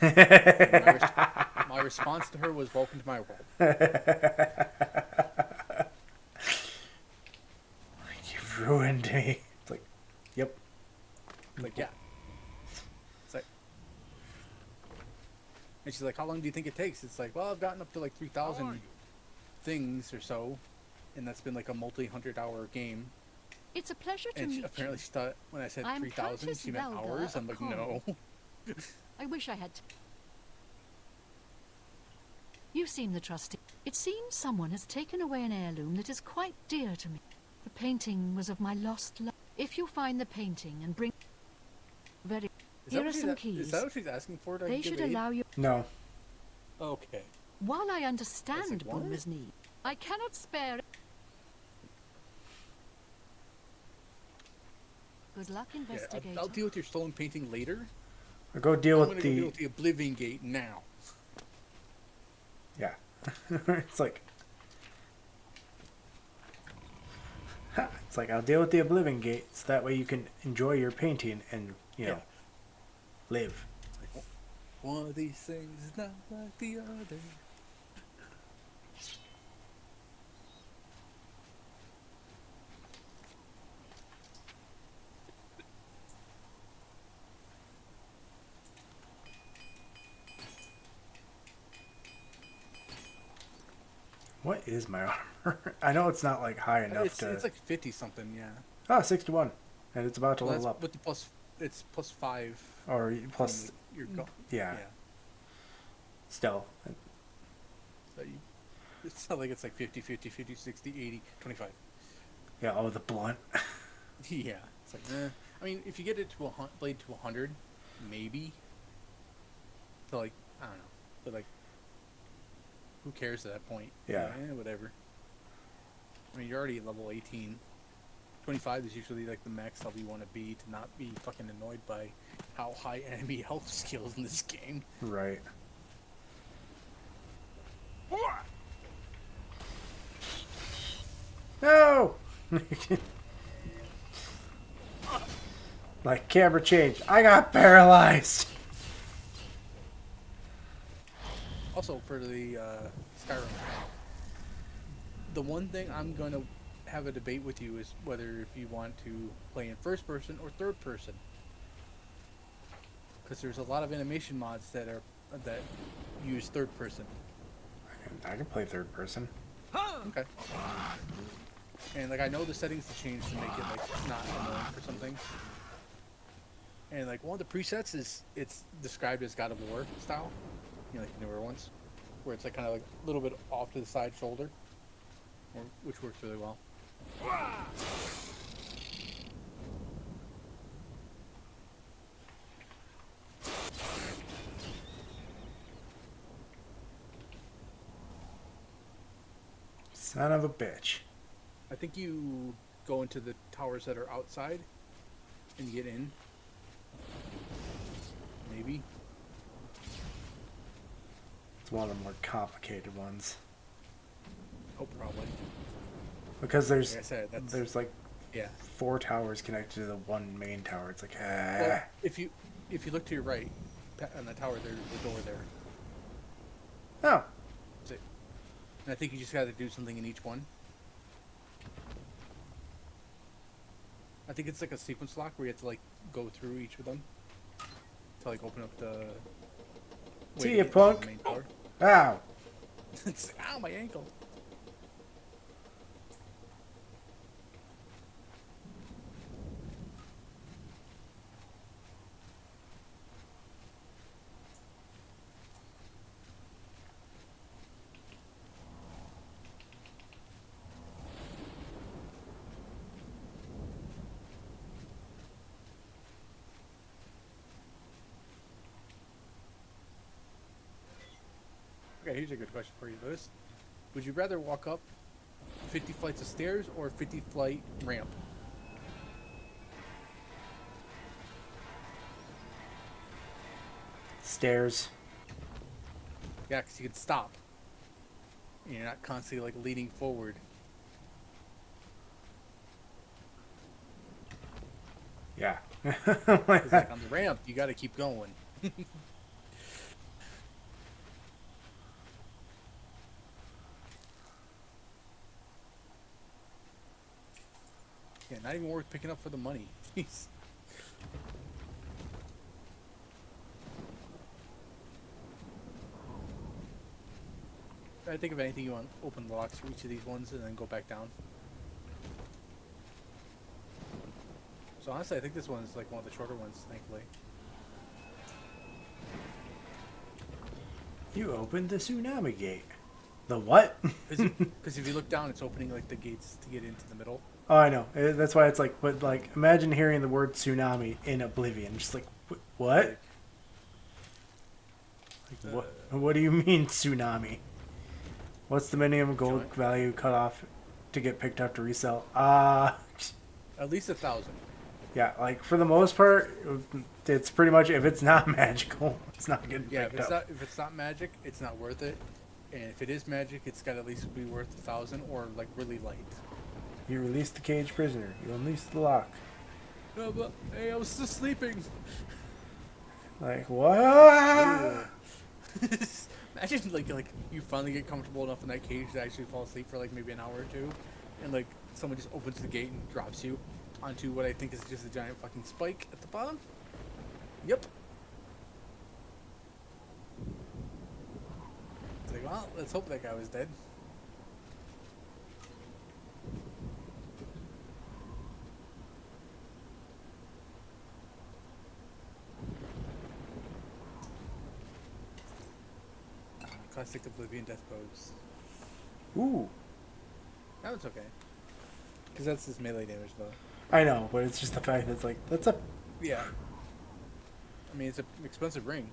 My response to her was, "Welcome to my world." You've ruined me. It's like, yep. Like, yeah. It's like, and she's like, "How long do you think it takes?" It's like, "Well, I've gotten up to like How are 3,000 you? things or so, and that's been like a multi-hundred-hour game." It's a pleasure to And meet apparently you. she thought when I said I'm 3,000, Countess she meant Velga hours. I'm of like, Cornwall. no. I wish I had. You seem the trustee. It seems someone has taken away an heirloom that is quite dear to me. The painting was of my lost love. If you find the painting and bring Is Here that are what some Is keys. that what she's asking for? To they give should aid? allow you. No. Okay. While I understand what? Bruma's need, I cannot spare. Good luck Yeah, investigating. I'll deal with your stolen painting later. Or go deal I'm with gonna go deal with the Oblivion Gate now. Yeah. It's like... It's like, I'll deal with the Oblivion Gate, so that way you can enjoy your painting and, you know, live. Like, one of these things is not like the other. What is my armor? I know it's not like high enough It's like 50 something, yeah. Oh, 61. And it's about to Well, level that's up. with the plus. It's +5. Or plus... from your Yeah. Yeah. Still. So it's not like it's like 50, 50, 50, 60, 80, 25. Yeah, oh, the blunt. Yeah. It's like, I mean, if you get it to blade to 100, maybe. So like, I don't know. But like, who cares at that point? Yeah. Whatever. I mean, you're already at level 18. 25 is usually like the max level you want to be to not be fucking annoyed by how high enemy health skills in this game. Right. No! Like, camera change. I got paralyzed! Also, for the Skyrim, the one thing I'm going to have a debate with you is whether if you want to play in first person or third person. Because there's a lot of animation mods that use third person. I can play third person. Okay. And like I know the settings to change to make it like not annoying for some things. And like one of the presets is it's described as God of War style, you know, like the newer ones, where it's like kind of like a little bit off to the side shoulder, which works really well. Son of a bitch. I think you go into the towers that are outside and get in. Maybe. It's one of the more complicated ones. Oh, probably. Because there's, Like I said, there's like Yeah. 4 towers connected to the one main tower. It's like, Well, if you look to your right on the tower, there's a door there. Oh, That's it. And I think you just got to do something in each one. I think it's like a sequence lock where you have to like go through each of them to like open up the. way See to ya, get into punk. the main door. ow. It's, ow, my ankle. Okay, here's a good question for you, Lewis. Would you rather walk up 50 flights of stairs or a 50 flight ramp? Stairs. Yeah, because you can stop. And you're not constantly like leaning forward. Yeah. 'Cause, like on the ramp, you got to keep going. Yeah, not even worth picking up for the money. Jeez. I think of anything you want, open the locks for each of these ones and then go back down. So honestly, I think this one is like one of the shorter ones, thankfully. You opened the tsunami gate. The what? Because if you look down, it's opening like the gates to get into the middle. Oh, I know. That's why it's like, but like, imagine hearing the word tsunami in Oblivion. Just like, what? Like, what do you mean tsunami? What's the minimum gold Joint. value cutoff to get picked up to resell? At least 1,000. Yeah, like for the most part, it's pretty much if it's not magical, it's not getting Yeah, if picked it's up. not magic, it's not worth it. And if it is magic, it's got to at least be worth 1,000 or like really light. You release the caged prisoner. You unleash the lock. No, but hey, I was still sleeping. Like what? Imagine like you finally get comfortable enough in that cage to actually fall asleep for like maybe an hour or two, and like someone just opens the gate and drops you onto what I think is just a giant fucking spike at the bottom. Yep. It's like, well, let's hope that guy was dead. Classic Oblivion death pose. Ooh, That was okay. Because that's his melee damage, though. I know, but it's just the fact that it's like that's a. Yeah. I mean, it's an expensive ring.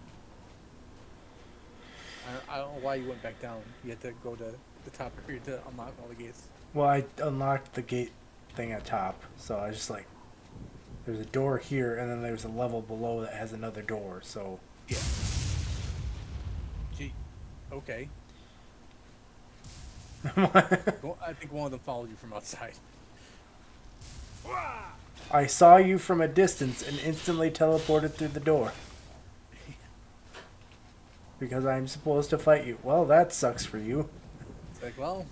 I don't know why you went back down. You had to go to the top area to unlock all the gates. Well, I unlocked the gate thing at top, so I was just like, there's a door here, and then there's a level below that has another door. So Yeah. Gee. Okay. I think one of them followed you from outside. I saw you from a distance and instantly teleported through the door. Because I'm supposed to fight you. Well, that sucks for you. It's like, well,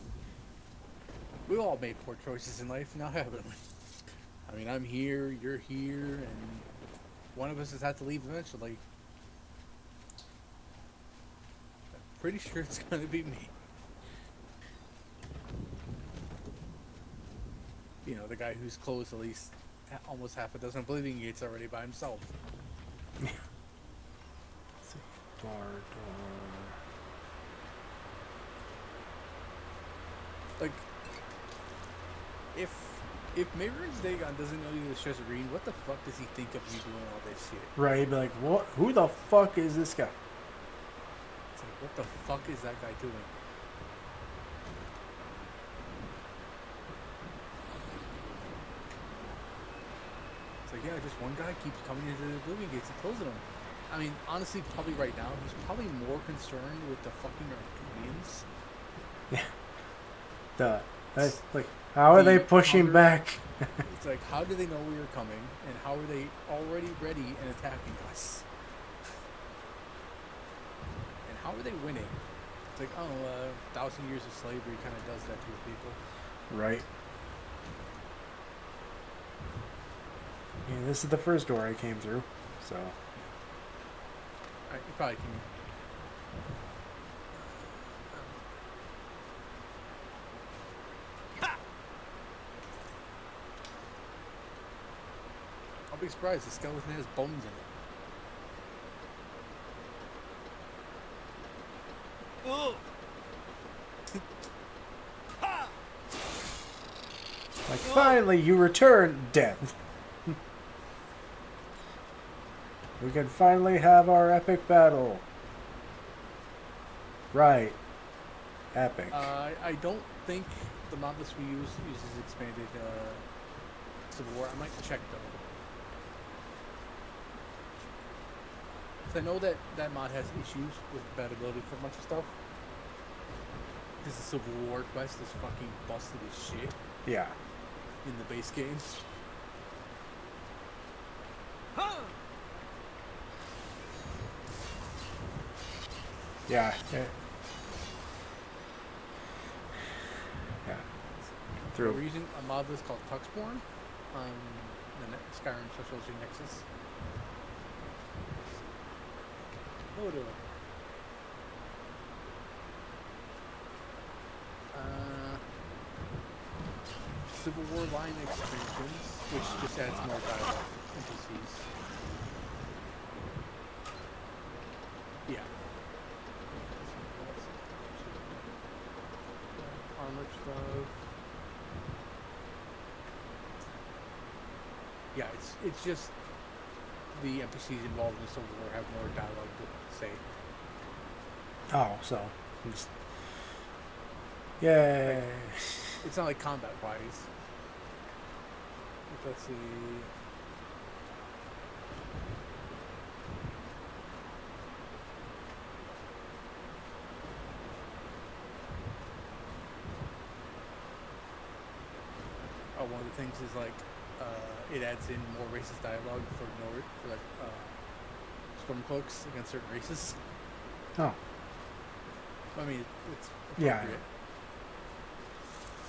we all made poor choices in life, now haven't we? I mean, I'm here, you're here, and one of us has had to leave eventually. I'm pretty sure it's gonna be me. You know, the guy who's closed at least almost half a dozen Oblivion gates already by himself. Door. Like, if Mayron's Dagon doesn't know you're the Shezarene, what the fuck does he think of you doing all this shit? Right, he'd be like, what? Who the fuck is this guy? It's like, what the fuck is that guy doing? It's like, yeah, just one guy keeps coming into the Oblivion gates and closing them. I mean, honestly, probably right now, he's probably more concerned with the fucking Arcadians. Duh. That's like, how are they pushing back? It's like, how do they know we are coming, and how are they already ready and attacking us? And how are they winning? It's like, oh, 1,000 years of slavery kind of does that to your people. Right. Yeah, this is the first door I came through, so. Alright, you probably can. I'll be surprised the skeleton has bones in it. Like, finally, you return, death. We can finally have our epic battle. Right. Epic. I don't think the mod list we use uses expanded Civil War. I might check though. 'Cause I know that mod has issues with compatibility for a bunch of stuff. Because the Civil War quest is fucking busted as shit Yeah. in the base games. Yeah. Yeah. We're Through. using a mod list called Tuxborn on the Skyrim Social Nexus. Oh, do it. Civil War line expansions, which just adds more dialogue to NPCs. Yeah. Armored stuff. Yeah, it's just the NPCs involved in the Civil War have more dialogue to say. Oh, so. Just, Yay. It's not like combat wise. Let's see. Oh, one of the things is like it adds in more racist dialogue for like Stormcloaks against certain races. Oh. I mean, it's Yeah. appropriate.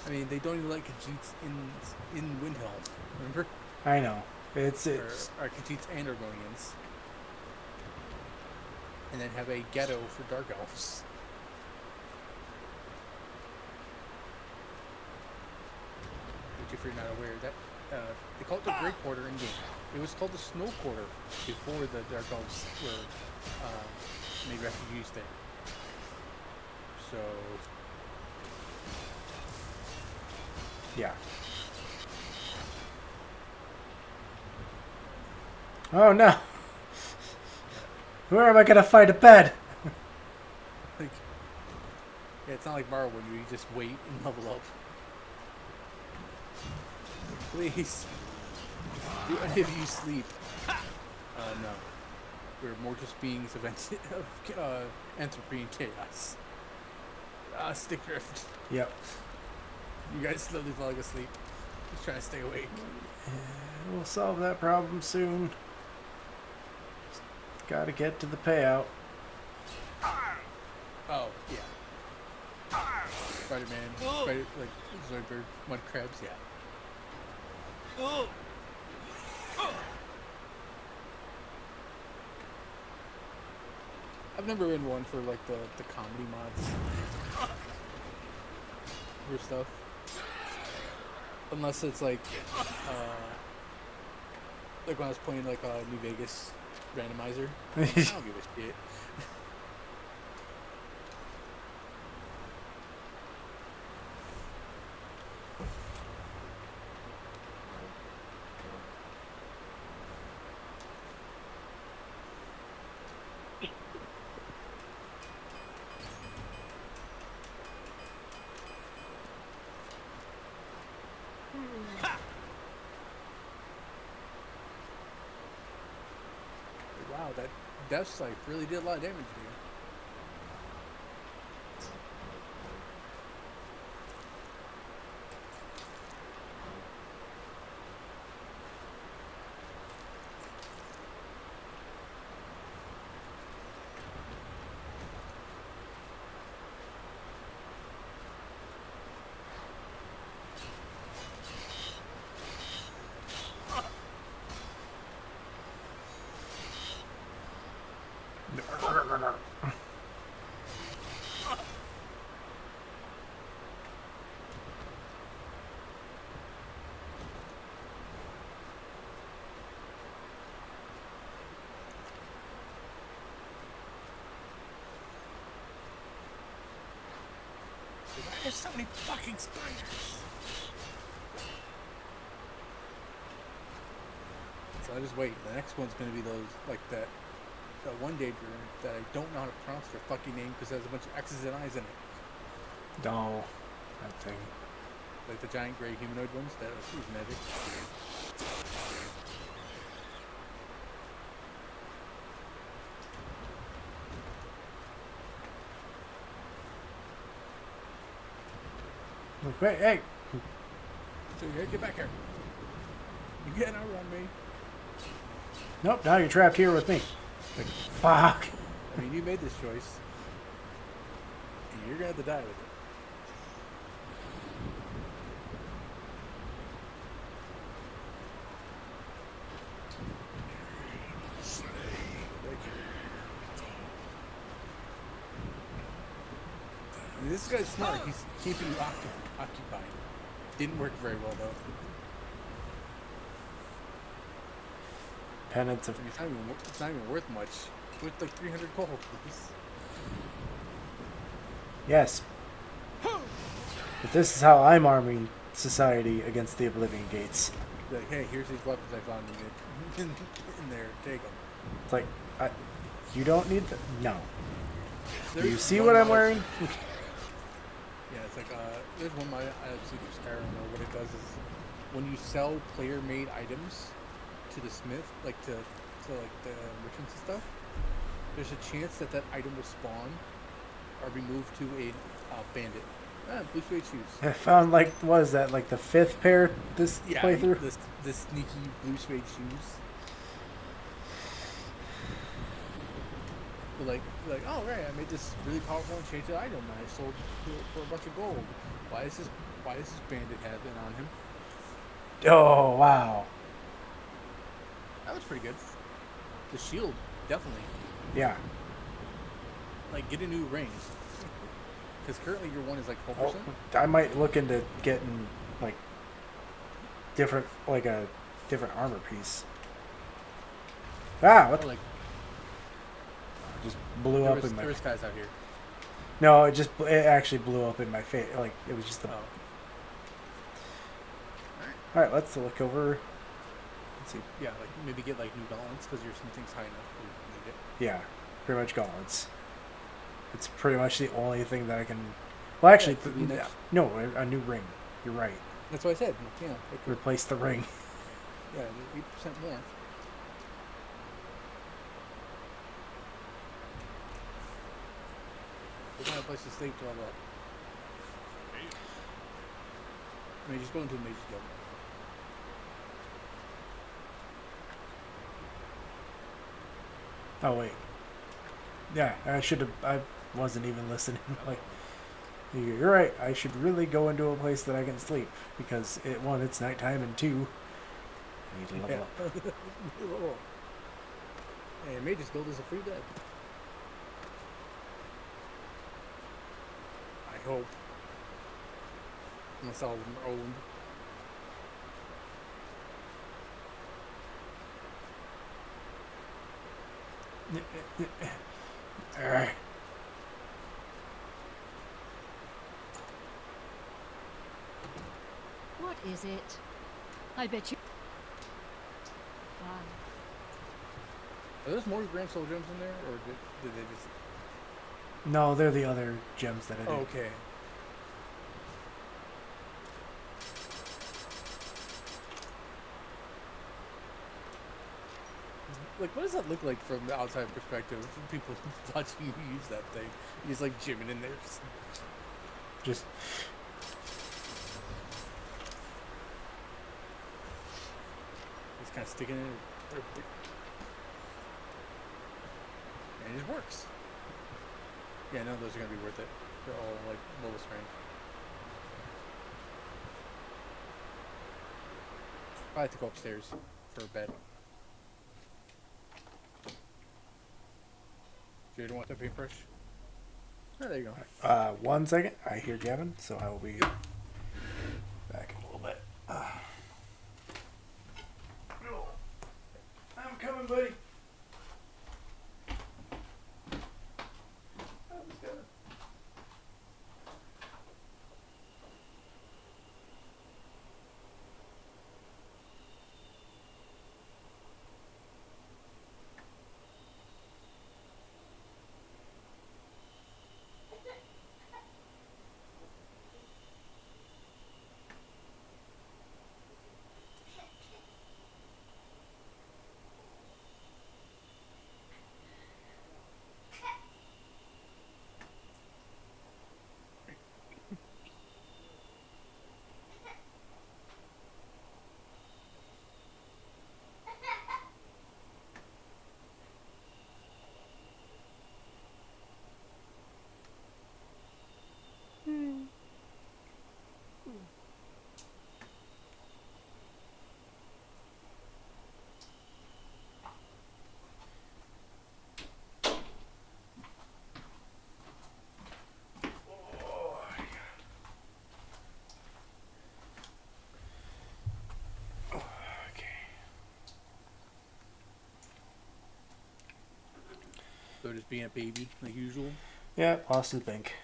I mean, they don't even like Khajiits in Windhelm, remember? I know. It's Or Khajiits and Argonians. And then have a ghetto for Dark Elves. Which, if you're not aware, that they call it the Grey Quarter in game. It was called the Snow Quarter before the Dark Elves were made refugees there. So, yeah. Oh no. Where am I gonna fight a bed? like, yeah, it's not like Mario when you just wait and level up. Please, do any of you sleep? No. We're more just beings of entropy and chaos. Stick drift. Yep. You guys slowly falling asleep. Just trying to stay awake. We'll solve that problem soon. Just gotta get to the payout. Oh, yeah. Spider-Man, like Zoidberg, mud crabs, yeah. I've never been one for like the comedy mods or stuff. Unless it's like when I was playing like New Vegas randomizer. I don't give a shit. Wow, that death scythe really did a lot of damage to you. There's so many fucking spiders. So I just wait. The next one's gonna be those like that one Daedra that I don't know how to pronounce their fucking name because there's a bunch of X's and I's in it. No. That thing. Like the giant gray humanoid ones that use magic. Look, wait, hey. So you gotta get back here. You can't outrun me. Nope, now you're trapped here with me. Like, fuck. I mean, you made this choice. And you're gonna have to die with it. I mean, this guy's smart. He's keeping you occupied. Didn't work very well, though. Penance of... It's not even worth much. With like 300 gold, please. Yes. But this is how I'm arming society against the Oblivion Gates. Like, hey, here's these weapons I found in there. Take them. It's like, you don't need them. No. There's Do you see one what I'm mod- wearing? Yeah, it's like there's one mod I've seen for Skyrim where what it does is when you sell player-made items to the smith, like to like the merchants and stuff, there's a chance that that item will spawn or be moved to a bandit. Blue suede shoes. I found like what is that like the fifth pair this Yeah, playthrough? the sneaky blue suede shoes. Like, oh right, I made this really powerful enchanted item and I sold it for a bunch of gold. Why does this bandit have it on him? Oh wow, That was pretty good. The shield, definitely. yeah. Like, get a new ring. Because currently your one is like 12%. Oh, I might look into getting like different like a different armor piece. Ah, what Or, the, like, just blew up in my. there was guys out here. No, it actually blew up in my face. Like it was just the. Oh. All right, let's look over. Let's see. Yeah, like maybe get like new gauntlets because your something's high enough. You need it. Yeah, pretty much gauntlets. It's pretty much the only thing that I can. Well, actually, Yeah, could be next. no, a new ring. You're right. That's what I said. Yeah, it could, Replace the ring. yeah, 8% more. What kind of place to sleep to all that? I mean, just go into a mage's guild. Oh wait. Yeah, I should have. I wasn't even listening. Like, you're right. I should really go into a place that I can sleep because one, it's nighttime, and two, I need to level up. Level up. Hey, mage's guild is a free bed. I hope. Unless all of them are owned. All right. What is it? I bet you. Ah, Are there more Grand Soul gems in there, or did they just? No, they're the other gems that I did. Oh, okay. Like, what does that look like from the outside perspective? People watching you use that thing, you just like jimming in there. Just Just kind of sticking it in. And it just works. Yeah, none of those are gonna be worth it. They're all like lowest rank. I have to go upstairs for a bed. You don't want that paintbrush? Oh, there you go. 1 second. I hear Gavin, so I will be back in a little bit. I'm coming, buddy. So just being a baby, like usual. Yeah, lost his bank.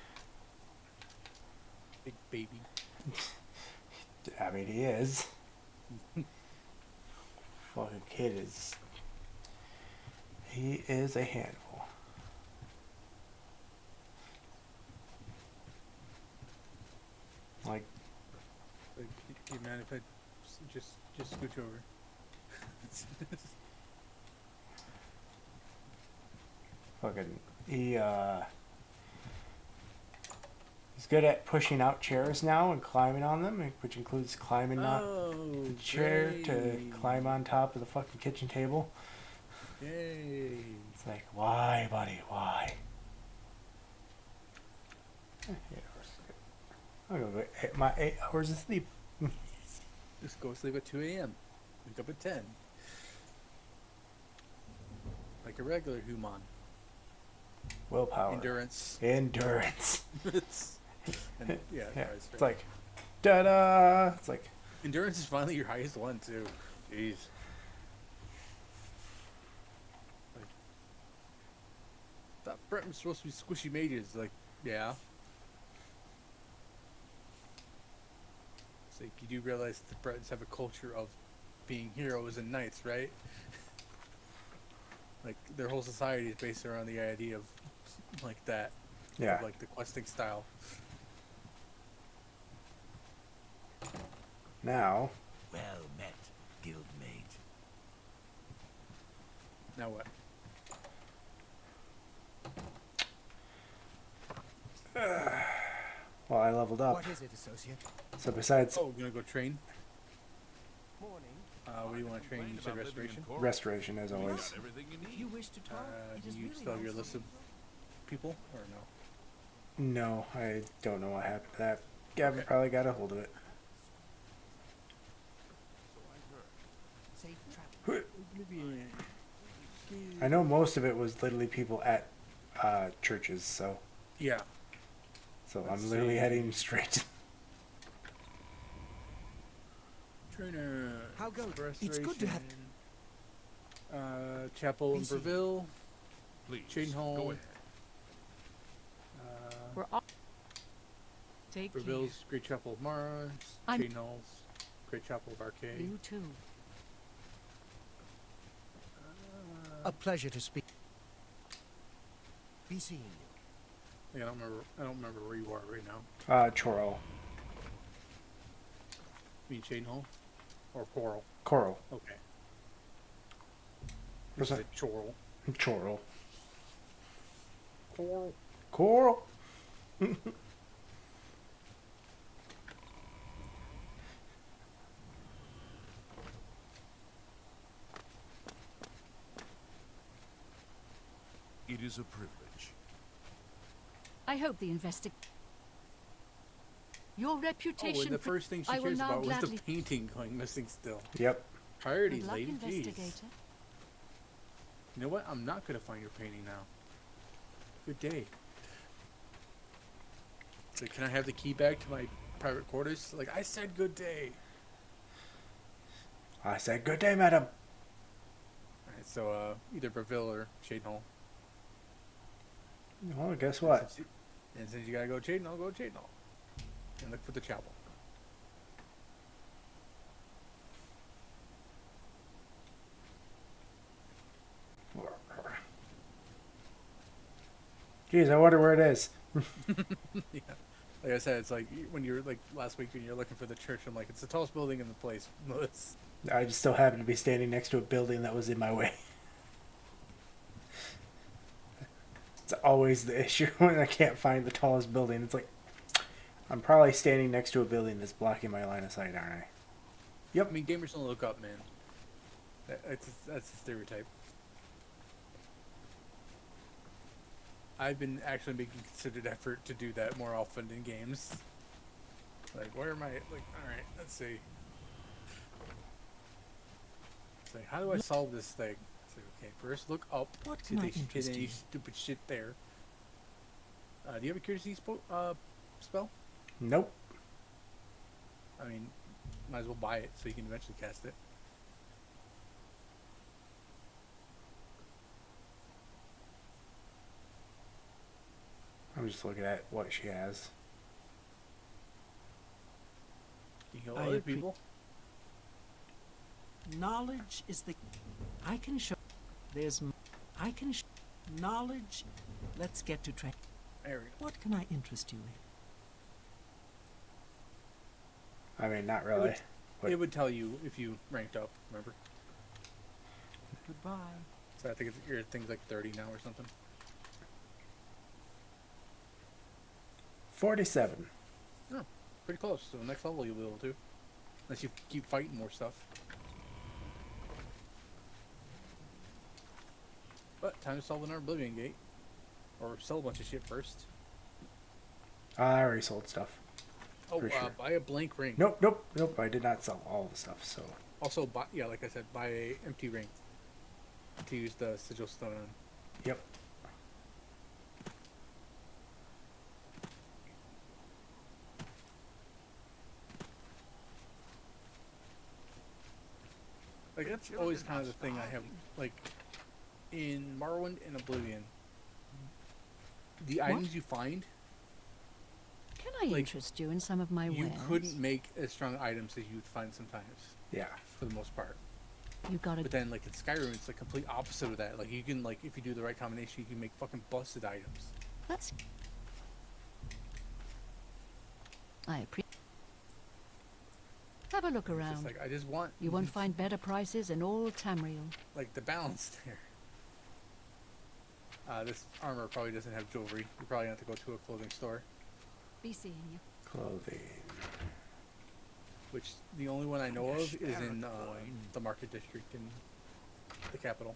Big baby. I mean, he is. Fucking kid is. He is a handful. you, man. If I just scooch over. Fucking he's good at pushing out chairs now and climbing on them, which includes climbing the chair to great. climb on top of the fucking kitchen table. Yay! It's like, why, buddy? Why? I'm gonna go get my 8 hours of sleep. Just go sleep at 2 a.m. Wake up at 10. Like a regular human. Willpower. Endurance. Endurance. And, yeah, Yeah. right. It's like, da-da. It's like, Endurance is finally your highest one, too. Jeez. Like, thought Brett was supposed to be squishy mages. Like, yeah. It's like, you do realize the Bretons have a culture of being heroes and knights, right? Like, their whole society is based around the idea of, like, that. yeah. Of, like, the questing style. Now, Well met, guildmate. Now what? well, I leveled up. What is it, associate? So besides Oh, we're gonna go train? Morning. What do you want to train? You said About living in restoration? Corus. restoration, as We got always. everything you If need. you wish to talk, it Do is you really still have your also- list of people, or no? No, I don't know what happened to that. Gavin Okay. probably got a hold of it. So I heard. Safe travel. Oblivion. I know most of it was literally people at churches, so Yeah. I'm Let's literally see. heading straight to Trainer. How goes? It's good to have- Restoration. Chapel in Busy. Breville. Please, Chain Hall. go ahead. We're all. Take care. Breville's Great Chapel of Mars. I'm- Chain Hall's Great Chapel of Arcade. You too. A pleasure to speak. Be seeing you. I don't remember where you are right now. Choro. You mean Chain Hall? Or Coral? Coral. Okay. You What's that? said Choral. Choro. Coral. Coral. It is a privilege. I hope the Your Oh, reputation. and the first thing she I will cares now about was the gladly- painting going missing still. Yep. Priorities, Good luck, lady. Jeez. investigator. You know what? I'm not gonna find your painting now. Good day. So can I have the key back to my private quarters? Like I said, good day. I said, good day, madam. Alright, so either Breville or Shadenhall. Well, guess what? And since you gotta go Shadenhall, go Shadenhall. And look for the chapel. Jeez, I wonder where it is. Yeah. Like I said, it's like when you're like last week when you're looking for the church. I'm like, it's the tallest building in the place. No, it's I just still happen to be standing next to a building that was in my way. It's always the issue when I can't find the tallest building. It's like, I'm probably standing next to a building that's blocking my line of sight, aren't I? I mean, gamers don't look up, man. That's a stereotype. I've been actually making considered effort to do that more often in games. Like, where am I? Like, all right, let's see. It's like, how do I solve this thing? So, okay, first look up. What See can I if they hit interest any you? stupid shit there. Do you have a curiosity spell? Nope. I mean, might as well buy it so you can eventually cast it. I'm just looking at what she has. You can heal I other appre- people. Knowledge is the. I can show. There's. I can. Knowledge. Let's get to track. There we go. What can I interest you in? I mean, not really. But It would tell you if you ranked up. Remember? Goodbye. So I think your thing's like 30 now or something. 47. Oh, pretty close. So next level you'll be able to, unless you keep fighting more stuff. But time to solve an Oblivion gate, or sell a bunch of shit first. I already sold stuff. Oh, For sure. buy a blank ring. Nope. I did not sell all the stuff, so. Also, buy, yeah, like I said, buy a empty ring to use the sigil stone on. Yep. Like, that's always kind of the thing I have, like, in Morrowind and Oblivion. The items you find, Can I like, interest you in some of my you wares? couldn't make as strong items as you'd find sometimes, Yeah. for the most part. You gotta. But then, like, in Skyrim, it's the complete opposite of that. Like, you can, like, if you do the right combination, you can make fucking busted items. That's. I appreciate. Have a look It's just around. like, I just want, You won't find better prices in all Tamriel. like, the balance there. This armor probably doesn't have jewelry. You probably have to go to a clothing store. Be seeing you. Clothing. Which the only one I know of is in the market district in the capital.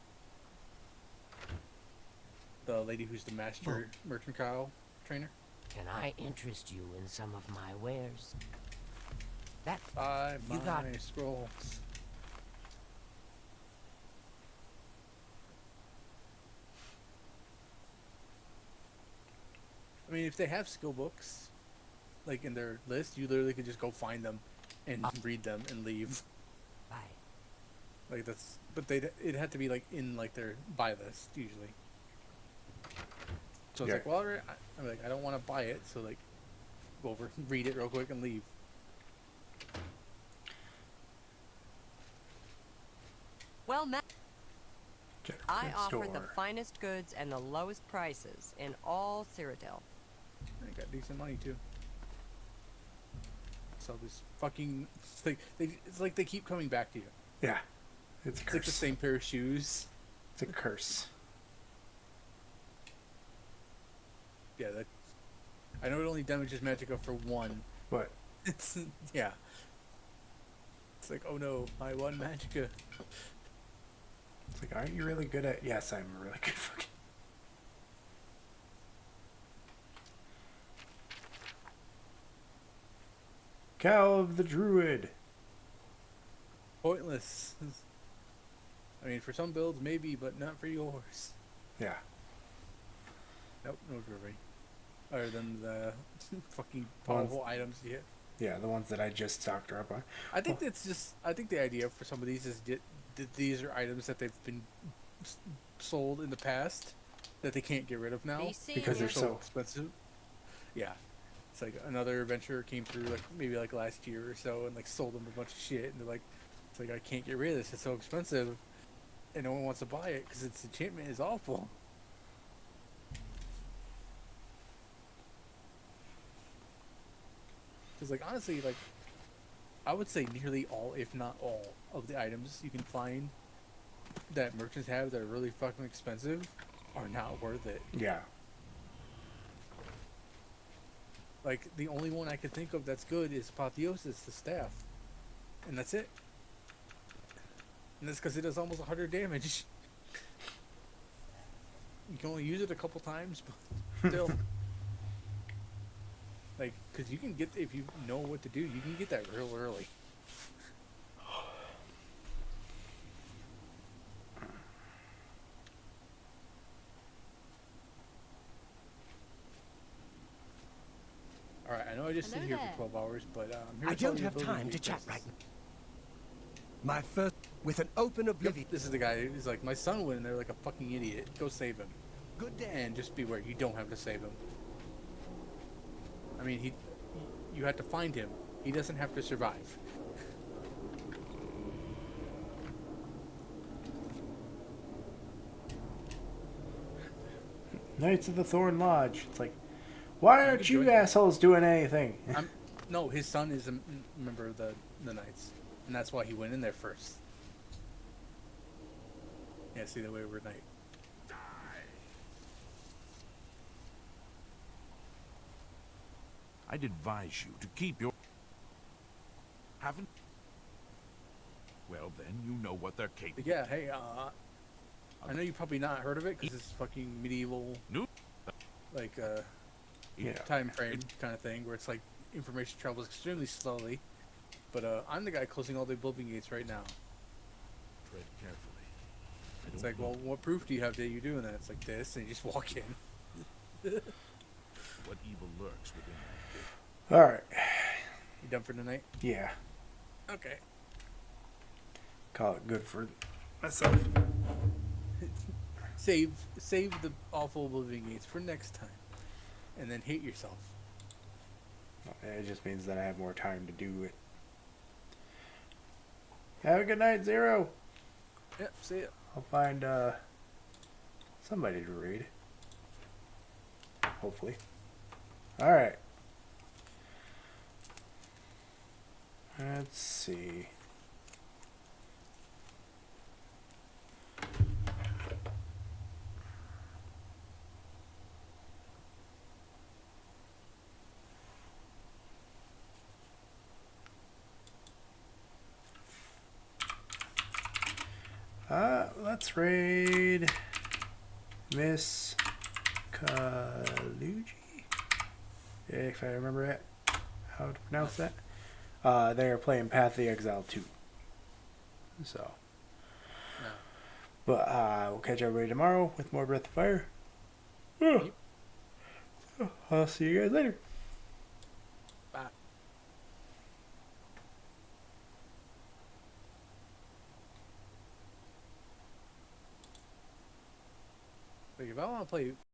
The lady who's the master mercantile trainer. Can I interest you in some of my wares? That Buy You my got- scrolls. I mean, if they have skill books, like in their list, you literally could just go find them and read them and leave. Bye. Like that's, but it had to be like in like their buy list usually. So it's Yeah. like, well, alright, I'm like, I don't want to buy it, so like, go over, read it real quick, and leave. Well met. I Good offer the store. finest goods and the lowest prices in all Cyrodiil. I got decent money too. So this fucking, it's like they keep coming back to you. Yeah. It's a It's like the curse. same pair of shoes. It's a curse. Yeah, that. I know it only damages Magicka for one. But It's yeah. It's like, oh no, my one Magicka. it's like, aren't you really good at? Yes, I'm a really good fucking. Cow of the Druid. Pointless. I mean, for some builds maybe, but not for yours. Yeah. Nope, no jewelry. Other than the fucking powerful items you get. Yeah, the ones that I just stocked her up on. I think that's just. I think the idea for some of these is that these are items that they've been sold in the past that they can't get rid of now Be seeing Because you. they're so- expensive. Yeah, it's like another adventurer came through like maybe like last year or so and like sold them a bunch of shit and they're like, it's like I can't get rid of this. It's so expensive, and no one wants to buy it because its enchantment is awful. Because like honestly, like I would say nearly all, if not all, of the items you can find that merchants have that are really fucking expensive are not worth it. Yeah. Like the only one I could think of that's good is Apotheosis, the staff, and that's it. And that's because it does almost 100 damage. You can only use it a couple times, but still. Like, because you can get, if you know what to do, you can get that real early. Alright, I know I just sit Hello here there. for 12 hours, but I'm here I to tell don't you have building time to these chat places. right now. My first with an open oblivion. This is the guy who's like, my son went in there like a fucking idiot. Go save him. Good day. And just beware, you don't have to save him. I mean, you have to find him. He doesn't have to survive. Knights of the Thorn Lodge. It's like, why aren't could you join them. assholes doing anything? No, his son is a member of the Knights, and that's why he went in there first. Yeah, see the Wayward Knight. I'd advise you to keep your... Haven't... Well, then you know what they're capable But yeah, hey, I know you probably not heard of it because it's fucking medieval, Nope. like, Yeah. time frame kind of thing where it's like information travels extremely slowly. But I'm the guy closing all the Oblivion gates right now. Tread carefully. I It's don't like, know well, what proof do you have that you're doing that? It's like this, and you just walk in. what evil lurks within them. All right. You done for tonight? Yeah. Okay. Call it good for myself. Save the awful Oblivion gates for next time, and then hate yourself. It just means that I have more time to do it. Have a good night, Zero. Yep. See ya. I'll find somebody to read. Hopefully. All right. Let's see. Let's raid Miss Kaluji. If I remember it, how to pronounce that. They are playing Path of the Exile 2. So. No. But we'll catch everybody tomorrow with more Breath of Fire. Yep. I'll see you guys later. Bye. Like, if I want to play